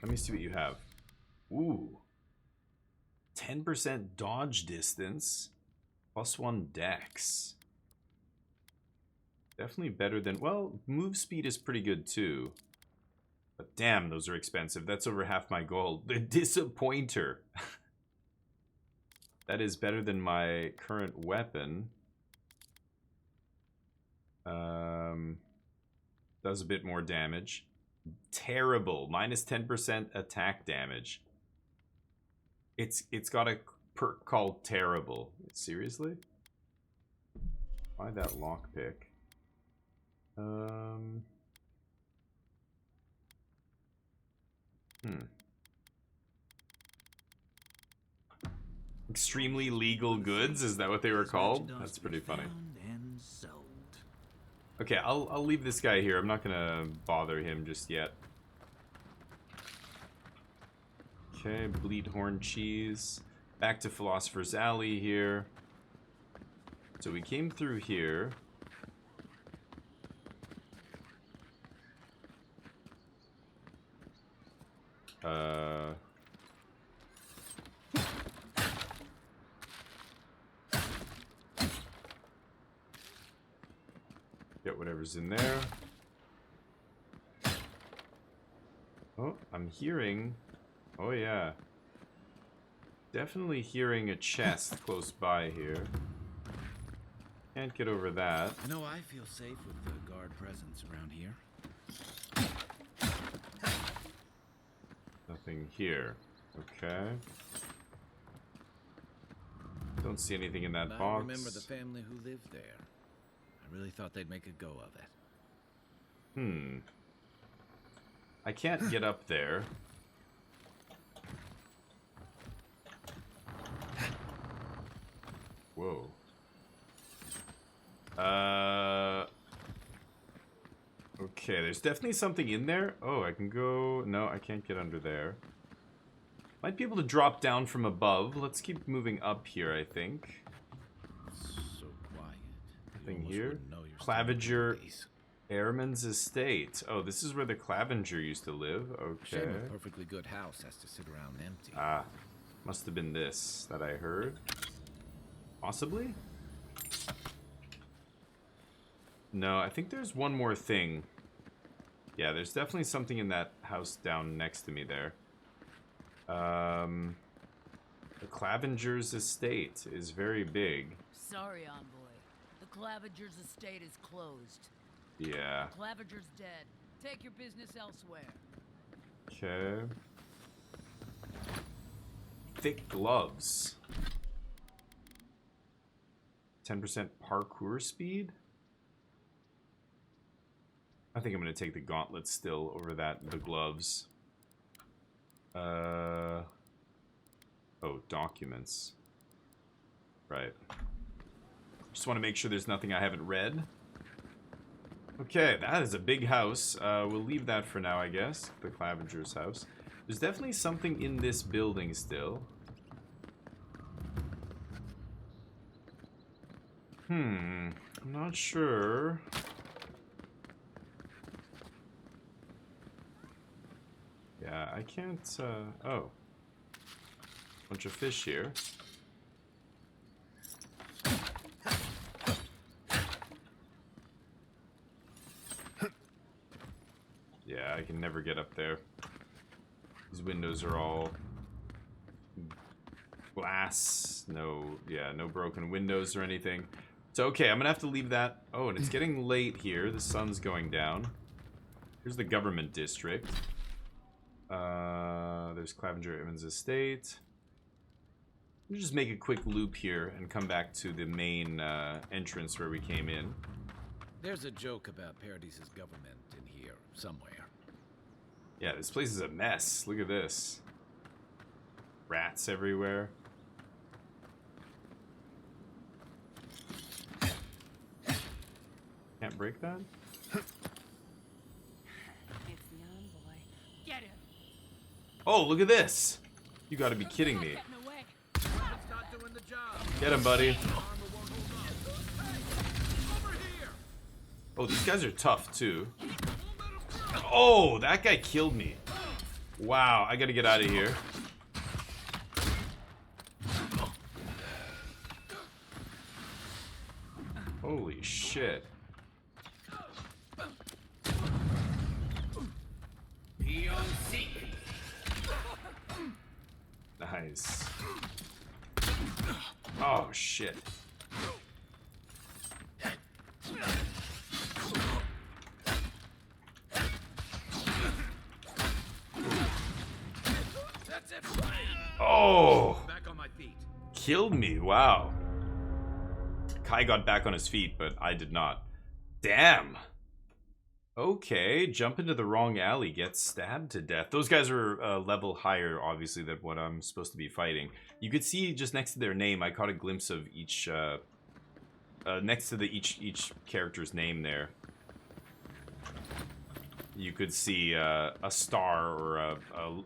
Let me see what you have. Ooh. 10% dodge distance. +1 dex. Definitely better than... Well, move speed is pretty good too. But damn, those are expensive. That's over half my gold. The Disappointer. That is better than my current weapon. Does a bit more damage. Terrible. -10% attack damage. It's got a perk called Terrible. Seriously? Why that lockpick? Extremely legal goods? Is that what they were called? That's pretty funny. Okay, I'll leave this guy here. I'm not gonna bother him just yet. Okay, bleed horn cheese. Back to Philosopher's Alley here. So we came through here. Get whatever's in there. Oh, I'm hearing... Oh yeah. Definitely hearing a chest close by here. Can't get over that. You know, I feel safe with the guard presence around here. Nothing here. Okay. Don't see anything in that But box. I remember the family who lived there. I really thought they'd make a go of it. I can't get up there. Whoa. Okay, there's definitely something in there. Oh, I can go... No, I can't get under there. Might be able to drop down from above. Let's keep moving up here, I think. So quiet. Nothing here. Claviger Airman's Estate. Oh, this is where the Claviger used to live. Okay. Shame a perfectly good house has to sit around empty. Ah, must have been this that I heard. Possibly? No, I think there's one more thing. Yeah, there's definitely something in that house down next to me there. The Clavinger's estate is very big. Sorry, envoy. The Claviger's estate is closed. Yeah. Claviger's dead. Take your business elsewhere. Okay. Thick gloves. 10% parkour speed? I think I'm going to take the gauntlet still over the gloves. Oh, documents. Right. Just want to make sure there's nothing I haven't read. Okay, that is a big house. We'll leave that for now, I guess. The Clavinger's house. There's definitely something in this building still. I'm not sure. Yeah, I can't, oh. Bunch of fish here. Yeah, I can never get up there. These windows are all glass. No, yeah, no broken windows or anything. So, okay, I'm gonna have to leave that. Oh, and it's getting late here. The sun's going down. Here's the government district. There's Claviger Evans Estate. Let me just make a quick loop here and come back to the main entrance where we came in. There's a joke about Paradis' government in here somewhere. Yeah, this place is a mess. Look at this. Rats everywhere. Can't break that? It's the envoy. Get him. Oh, look at this! You gotta be kidding me. Get him, buddy. Oh, these guys are tough, too. Oh, that guy killed me. Wow, I gotta get out of here. Holy shit. Nice. Oh, shit. Oh! Back on my feet. Killed me, wow. Kai got back on his feet, but I did not. Damn. Okay, jump into the wrong alley, get stabbed to death. Those guys are a level higher, obviously, than what I'm supposed to be fighting. You could see just next to their name, I caught a glimpse of each, next to each character's name there. You could see a star or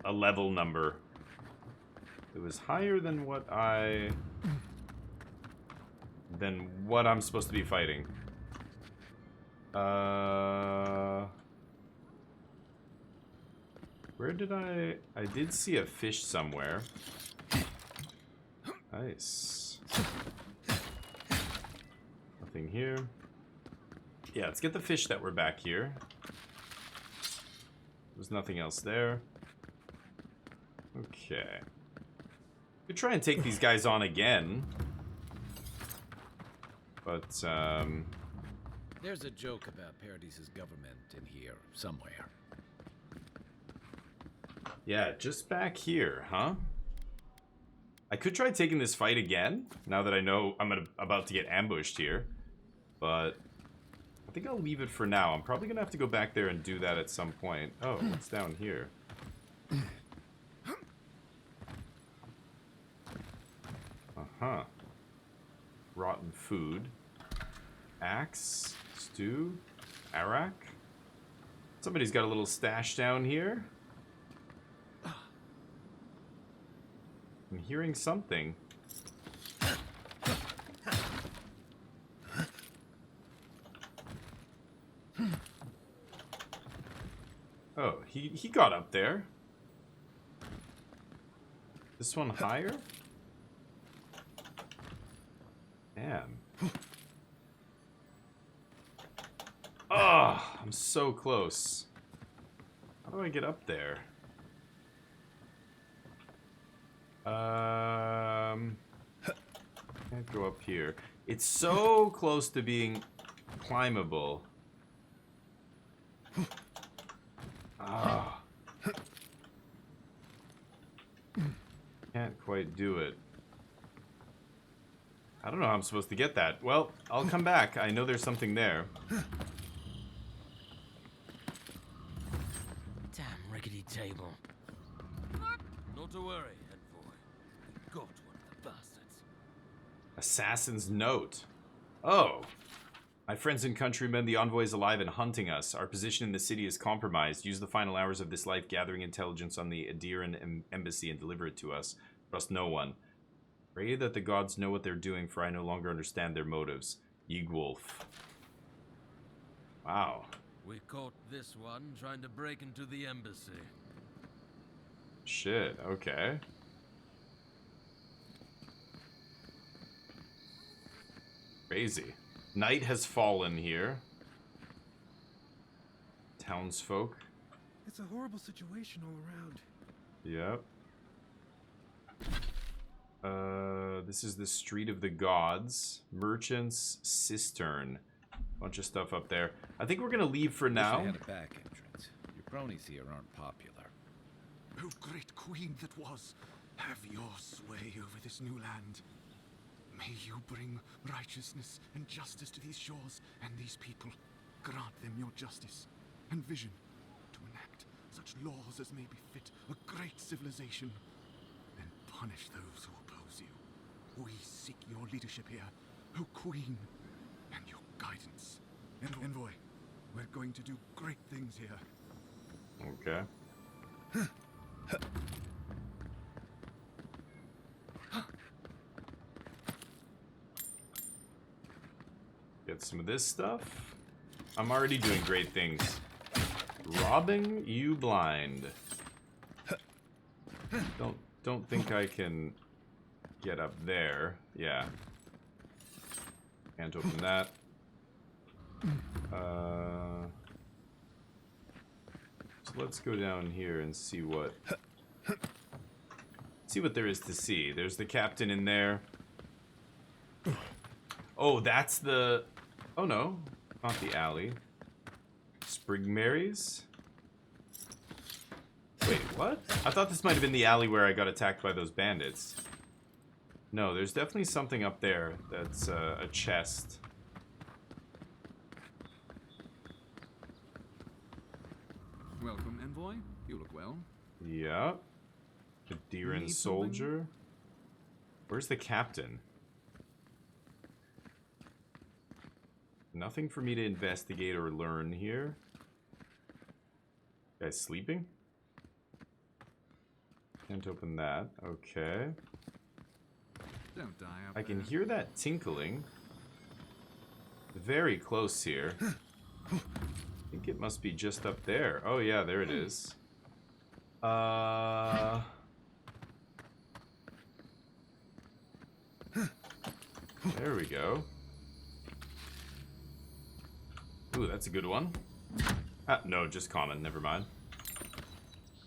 a level number. It was higher than what I'm supposed to be fighting. Where did I did see a fish somewhere. Nice. Nothing here. Yeah, let's get the fish that were back here. There's nothing else there. Okay. Could try and take these guys on again. But, There's a joke about Paradis' government in here somewhere. yeah, just back here, huh? I could try taking this fight again, now that I know I'm about to get ambushed here. But I think I'll leave it for now. I'm probably going to have to go back there and do that at some point. Oh, what's down here? Uh-huh. Rotten food. Axe. Stew. Arak. Somebody's got a little stash down here. I'm hearing something. Oh, he got up there. This one higher? Damn. Oh, I'm so close. How do I get up there? Can't go up here. It's so close to being climbable. Ah. Can't quite do it. I don't know how I'm supposed to get that. Well, I'll come back. I know there's something there. Damn rickety table. Not to worry, Envoy. We got one of the bastards. Assassin's note. Oh. My friends and countrymen, the envoy is alive and hunting us. Our position in the city is compromised. Use the final hours of this life gathering intelligence on the Adiran embassy and deliver it to us. Trust no one. Pray that the gods know what they're doing, for I no longer understand their motives. Yigwolf. Wow. We caught this one trying to break into the embassy. Shit, okay. Crazy. Night has fallen here. Townsfolk. It's a horrible situation all around. Yep. This is the Street of the Gods. Merchants Cistern. Bunch of stuff up there. I think we're gonna leave for now. Wish I had a back entrance. Your cronies here aren't popular. Oh, great queen that was, have your sway over this new land. May you bring righteousness and justice to these shores and these people. Grant them your justice and vision to enact such laws as may befit a great civilization, and punish those who oppose you. We seek your leadership here, O Queen, and your guidance. Envoy, we're going to do great things here. Okay. Get some of this stuff. I'm already doing great things. Robbing you blind. Don't think I can get up there. Yeah. Can't open that. So let's go down here and see what there is to see. There's the captain in there. Oh, that's the... Oh no, not the alley. Sprigmary's? Wait, what? I thought this might have been the alley where I got attacked by those bandits. No, there's definitely something up there that's a chest. Welcome, Envoy. You look well. Yeah. The Deeran soldier. Where's the captain? Nothing for me to investigate or learn here. Guy's sleeping? Can't open that. Okay. Don't die up I can there. hear that tinkling. Very close here. I think it must be just up there. Oh yeah, there it is. There we go. Ooh, that's a good one. Ah, no, just common. Never mind.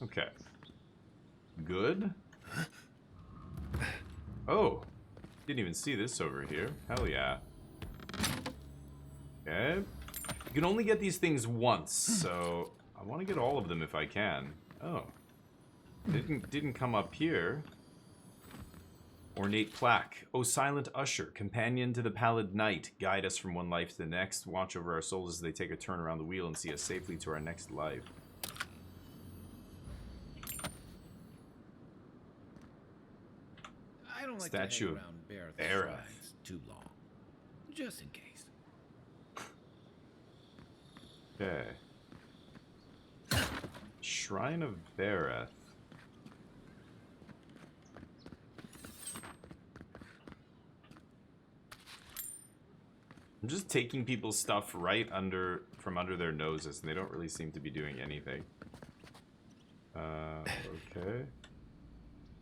Okay. Good. Oh. Didn't even see this over here. Hell yeah. Okay. You can only get these things once, so I want to get all of them if I can. Oh. Didn't come up here. Ornate plaque. O silent usher, companion to the pallid night, guide us from one life to the next. Watch over our souls as they take a turn around the wheel and see us safely to our next life. I don't like Statue to of hang around Bareth. shrines too long. Just in case. Okay. Shrine of Bareth. I'm just taking people's stuff right from under their noses, and they don't really seem to be doing anything. Okay.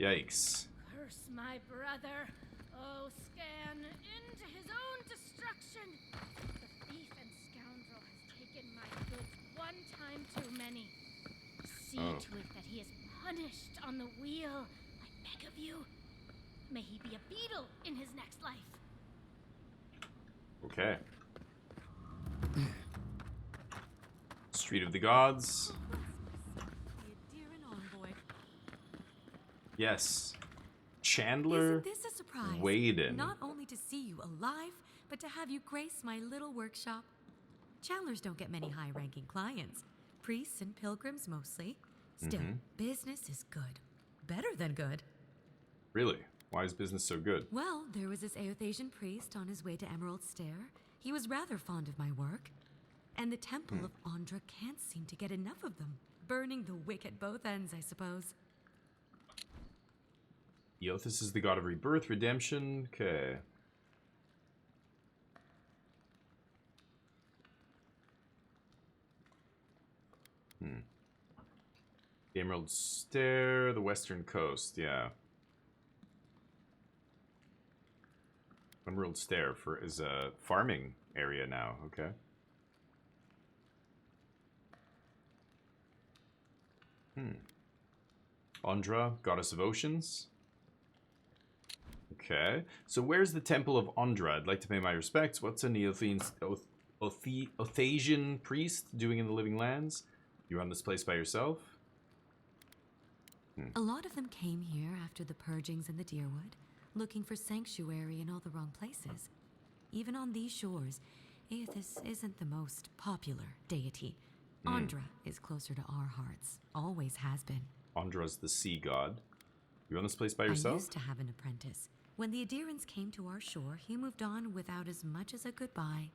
Yikes. Curse my brother. Oh, scan into his own destruction. The thief and scoundrel has taken my goods one time too many. See to it that he is punished on the wheel. I beg of you. May he be a beetle in his next life. Okay. Street of the Gods. Yes. Chandler Isn't this a surprise? Waden. Not only to see you alive, but to have you grace my little workshop. Chandlers don't get many high-ranking clients. Priests and pilgrims mostly. Still, business is good. Better than good. Really? Why is business so good? Well, there was this Aothasian priest on his way to Emerald Stair. He was rather fond of my work. And the Temple of Andra can't seem to get enough of them. Burning the wick at both ends, I suppose. Eothas is the god of rebirth, redemption. Okay. The Emerald Stair, the western coast, yeah. Emerald Stair is a farming area now, okay. Andra, goddess of oceans. Okay, so where's the Temple of Andra? I'd like to pay my respects. What's a Othasian priest doing in the Living Lands? You run this place by yourself? A lot of them came here after the purgings in the Deerwood, looking for sanctuary in all the wrong places. Even on these shores, Aethys isn't the most popular deity. Andra is closer to our hearts. Always has been. Andra's the sea god. You run this place by yourself? I used to have an apprentice. When the Adirans came to our shore, he moved on without as much as a goodbye.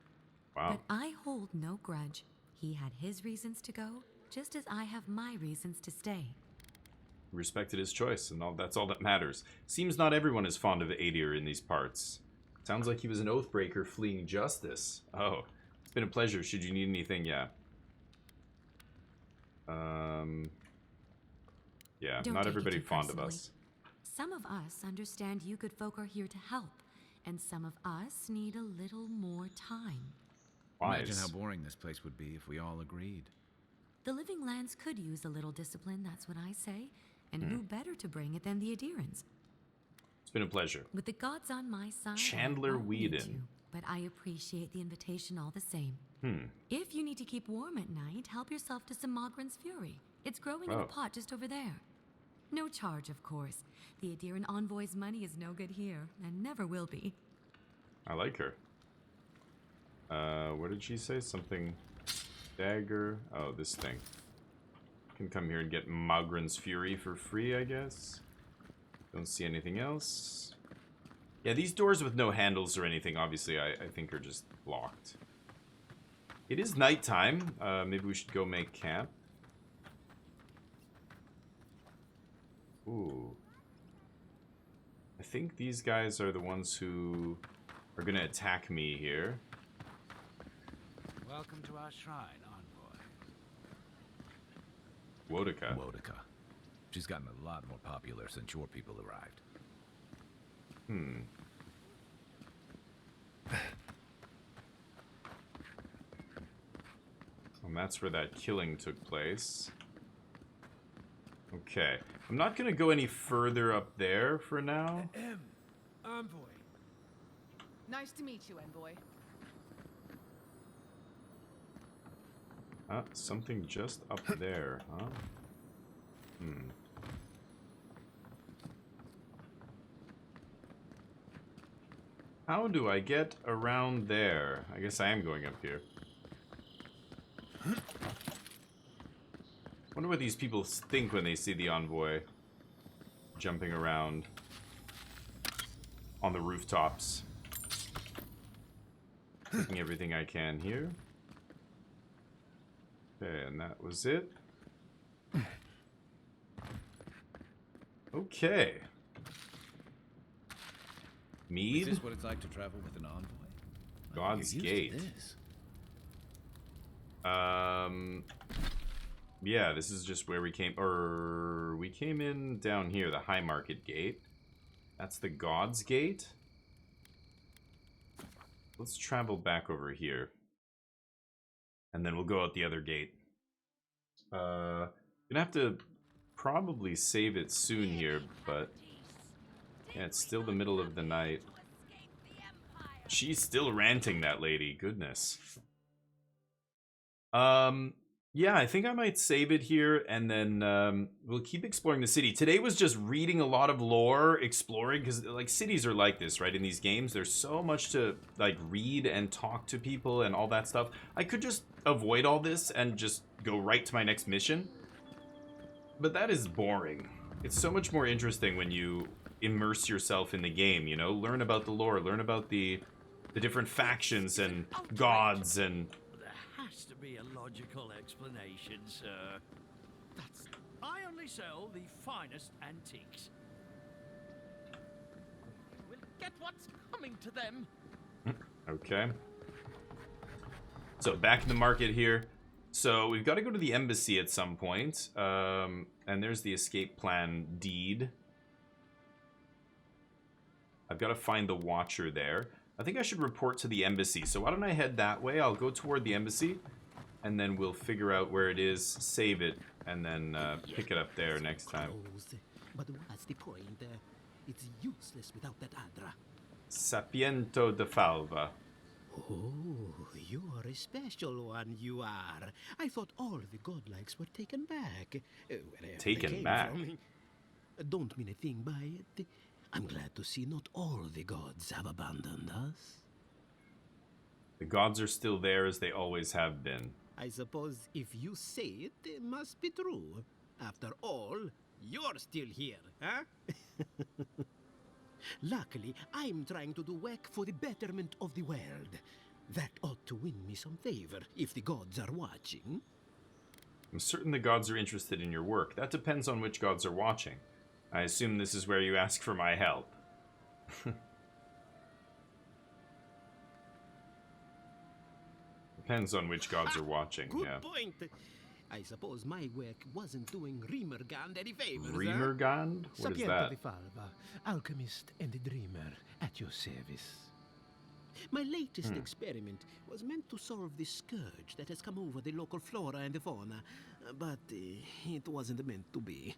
Wow. But I hold no grudge. He had his reasons to go, just as I have my reasons to stay. Respected his choice, and that's all that matters. Seems not everyone is fond of Adir in these parts. Sounds like he was an oathbreaker fleeing justice. Oh, it's been a pleasure. Should you need anything, yeah. Yeah, Don't not take it everybody too fond of personally. us. Some of us understand you good folk are here to help, and some of us need a little more time. Imagine how boring this place would be if we all agreed. The Living Lands could use a little discipline, that's what I say. And who better to bring it than the Adirans? It's been a pleasure. With the gods on my side, Chandler I won't need Whedon. you, but I appreciate the invitation all the same. If you need to keep warm at night, help yourself to some Mogren's Fury. It's growing in a pot just over there. No charge, of course. The Adiran envoy's money is no good here, and never will be. I like her. What did she say? Something... Dagger. Oh, this thing. Can come here and get Mogren's Fury for free, I guess. Don't see anything else. Yeah, these doors with no handles or anything, obviously, I think are just blocked. It is nighttime. Maybe we should go make camp. Ooh. I think these guys are the ones who are gonna attack me here. Welcome to our shrine, envoy. Wodica. Wodica. She's gotten a lot more popular since your people arrived. And that's where that killing took place. Okay. I'm not gonna go any further up there for now. Envoy. Nice to meet you, Envoy. Something just up there, huh? How do I get around there? I guess I am going up here. Wonder what these people think when they see the envoy jumping around on the rooftops. Taking everything I can here. Okay, and that was it. Okay. Mead? Is this what it's like to travel with an envoy? God's You're Gate. used to this. Yeah, this is just where we came, or we came in down here, the High Market Gate. That's the God's Gate. Let's travel back over here. And then we'll go out the other gate. Gonna have to probably save it soon here, but yeah, it's still the middle of the night. She's still ranting, that lady. Goodness. Yeah, I think I might save it here, and then we'll keep exploring the city. Today was just reading a lot of lore, exploring, because like cities are like this, right? In these games, there's so much to like read and talk to people and all that stuff. I could just avoid all this and just go right to my next mission, but that is boring. It's so much more interesting when you immerse yourself in the game, you know? Learn about the lore, learn about the different factions and gods and... Has to be a logical explanation, sir. I only sell the finest antiques. We'll get what's coming to them. Okay. So back in the market here. So we've got to go to the embassy at some point. And there's the escape plan deed. I've got to find the Watcher there. I think I should report to the embassy. So why don't I head that way? I'll go toward the embassy. And then we'll figure out where it is, save it, and then pick it up there next time. But what's the point? It's useless without that Adra. Sapiento de Falva. Oh, you are a special one, you are. I thought all the godlikes were taken back. Taken back? Don't mean a thing by it. I'm glad to see not all the gods have abandoned us. The gods are still there as they always have been. I suppose if you say it, it must be true. After all, you're still here, huh? Luckily, I'm trying to do work for the betterment of the world. That ought to win me some favor if the gods are watching. I'm certain the gods are interested in your work. That depends on which gods are watching. I assume this is where you ask for my help. Depends on which gods are watching, Good yeah. point. I suppose my work wasn't doing Remergand any favors. Remergand? What is Sapiento that? de Falva, alchemist and dreamer, at your service. My latest experiment was meant to solve the scourge that has come over the local flora and fauna, but it wasn't meant to be.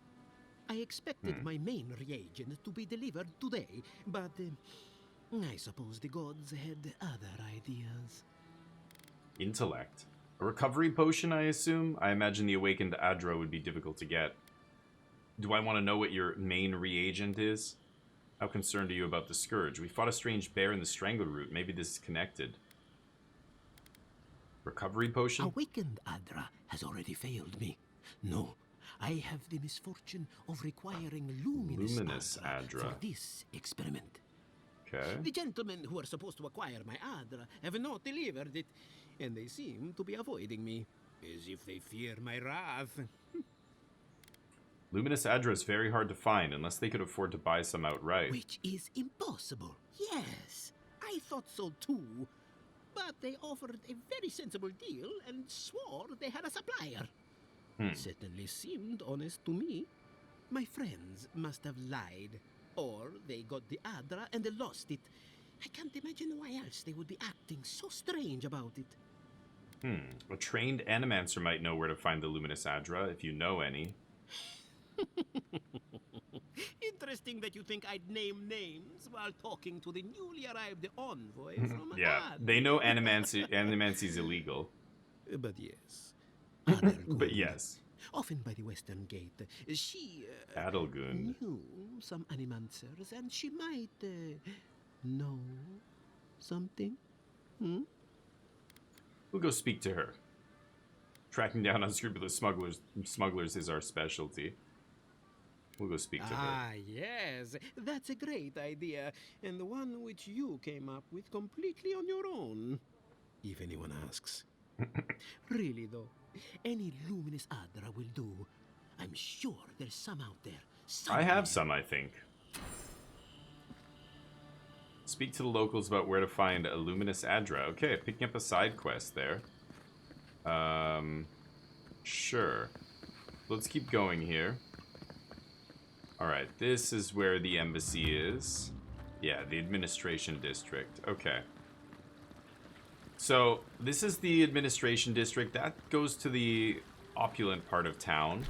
I expected my main reagent to be delivered today, but I suppose the gods had other ideas. Intellect. A recovery potion, I assume? I imagine the awakened Adra would be difficult to get. Do I want to know what your main reagent is? How concerned are you about the Scourge? We fought a strange bear in the Strangleroot. Maybe this is connected. Recovery potion? Awakened Adra has already failed me. No, I have the misfortune of requiring Luminous Adra for this experiment. Okay. The gentlemen who are supposed to acquire my Adra have not delivered it, and they seem to be avoiding me, as if they fear my wrath. Luminous Adra is very hard to find, unless they could afford to buy some outright. Which is impossible. Yes, I thought so too. But they offered a very sensible deal and swore they had a supplier. Certainly seemed honest to me. My friends must have lied. Or they got the Adra and they lost it. I can't imagine why else they would be acting so strange about it. A trained animancer might know where to find the Luminous Adra, if you know any. Interesting that you think I'd name names while talking to the newly arrived envoy from Yeah, they know animancy's illegal. But yes, But yes. Often by the western gate. She Adelgund. knew some animancers, and she might know something. We'll go speak to her. Tracking down unscrupulous smugglers is our specialty. We'll go speak to her. Ah, yes, that's a great idea, and the one which you came up with completely on your own. If anyone asks. Really, though, any luminous Adra will do. I'm sure there's some out there. I have some, I think. Speak to the locals about where to find a luminous Adra. Okay, picking up a side quest there. Sure. Let's keep going here. Alright, this is where the embassy is. Yeah, the administration district. Okay. So, this is the administration district. That goes to the opulent part of town.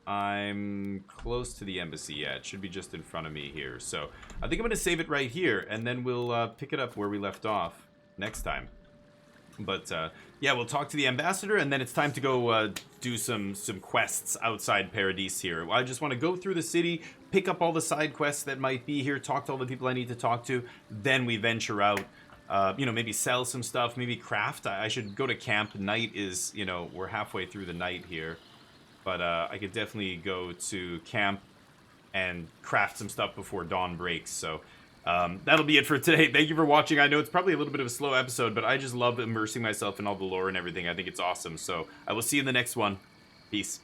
I'm close to the embassy. Yeah, it should be just in front of me here. So, I think I'm going to save it right here, and then we'll pick it up where we left off next time. But, yeah, we'll talk to the ambassador, and then it's time to go do some quests outside Paradis here. I just want to go through the city, pick up all the side quests that might be here, talk to all the people I need to talk to, then we venture out. You know, maybe sell some stuff, maybe craft. I should go to camp. Night is, you know, we're halfway through the night here. But I could definitely go to camp and craft some stuff before dawn breaks. So that'll be it for today. Thank you for watching. I know it's probably a little bit of a slow episode, but I just love immersing myself in all the lore and everything. I think it's awesome. So I will see you in the next one. Peace.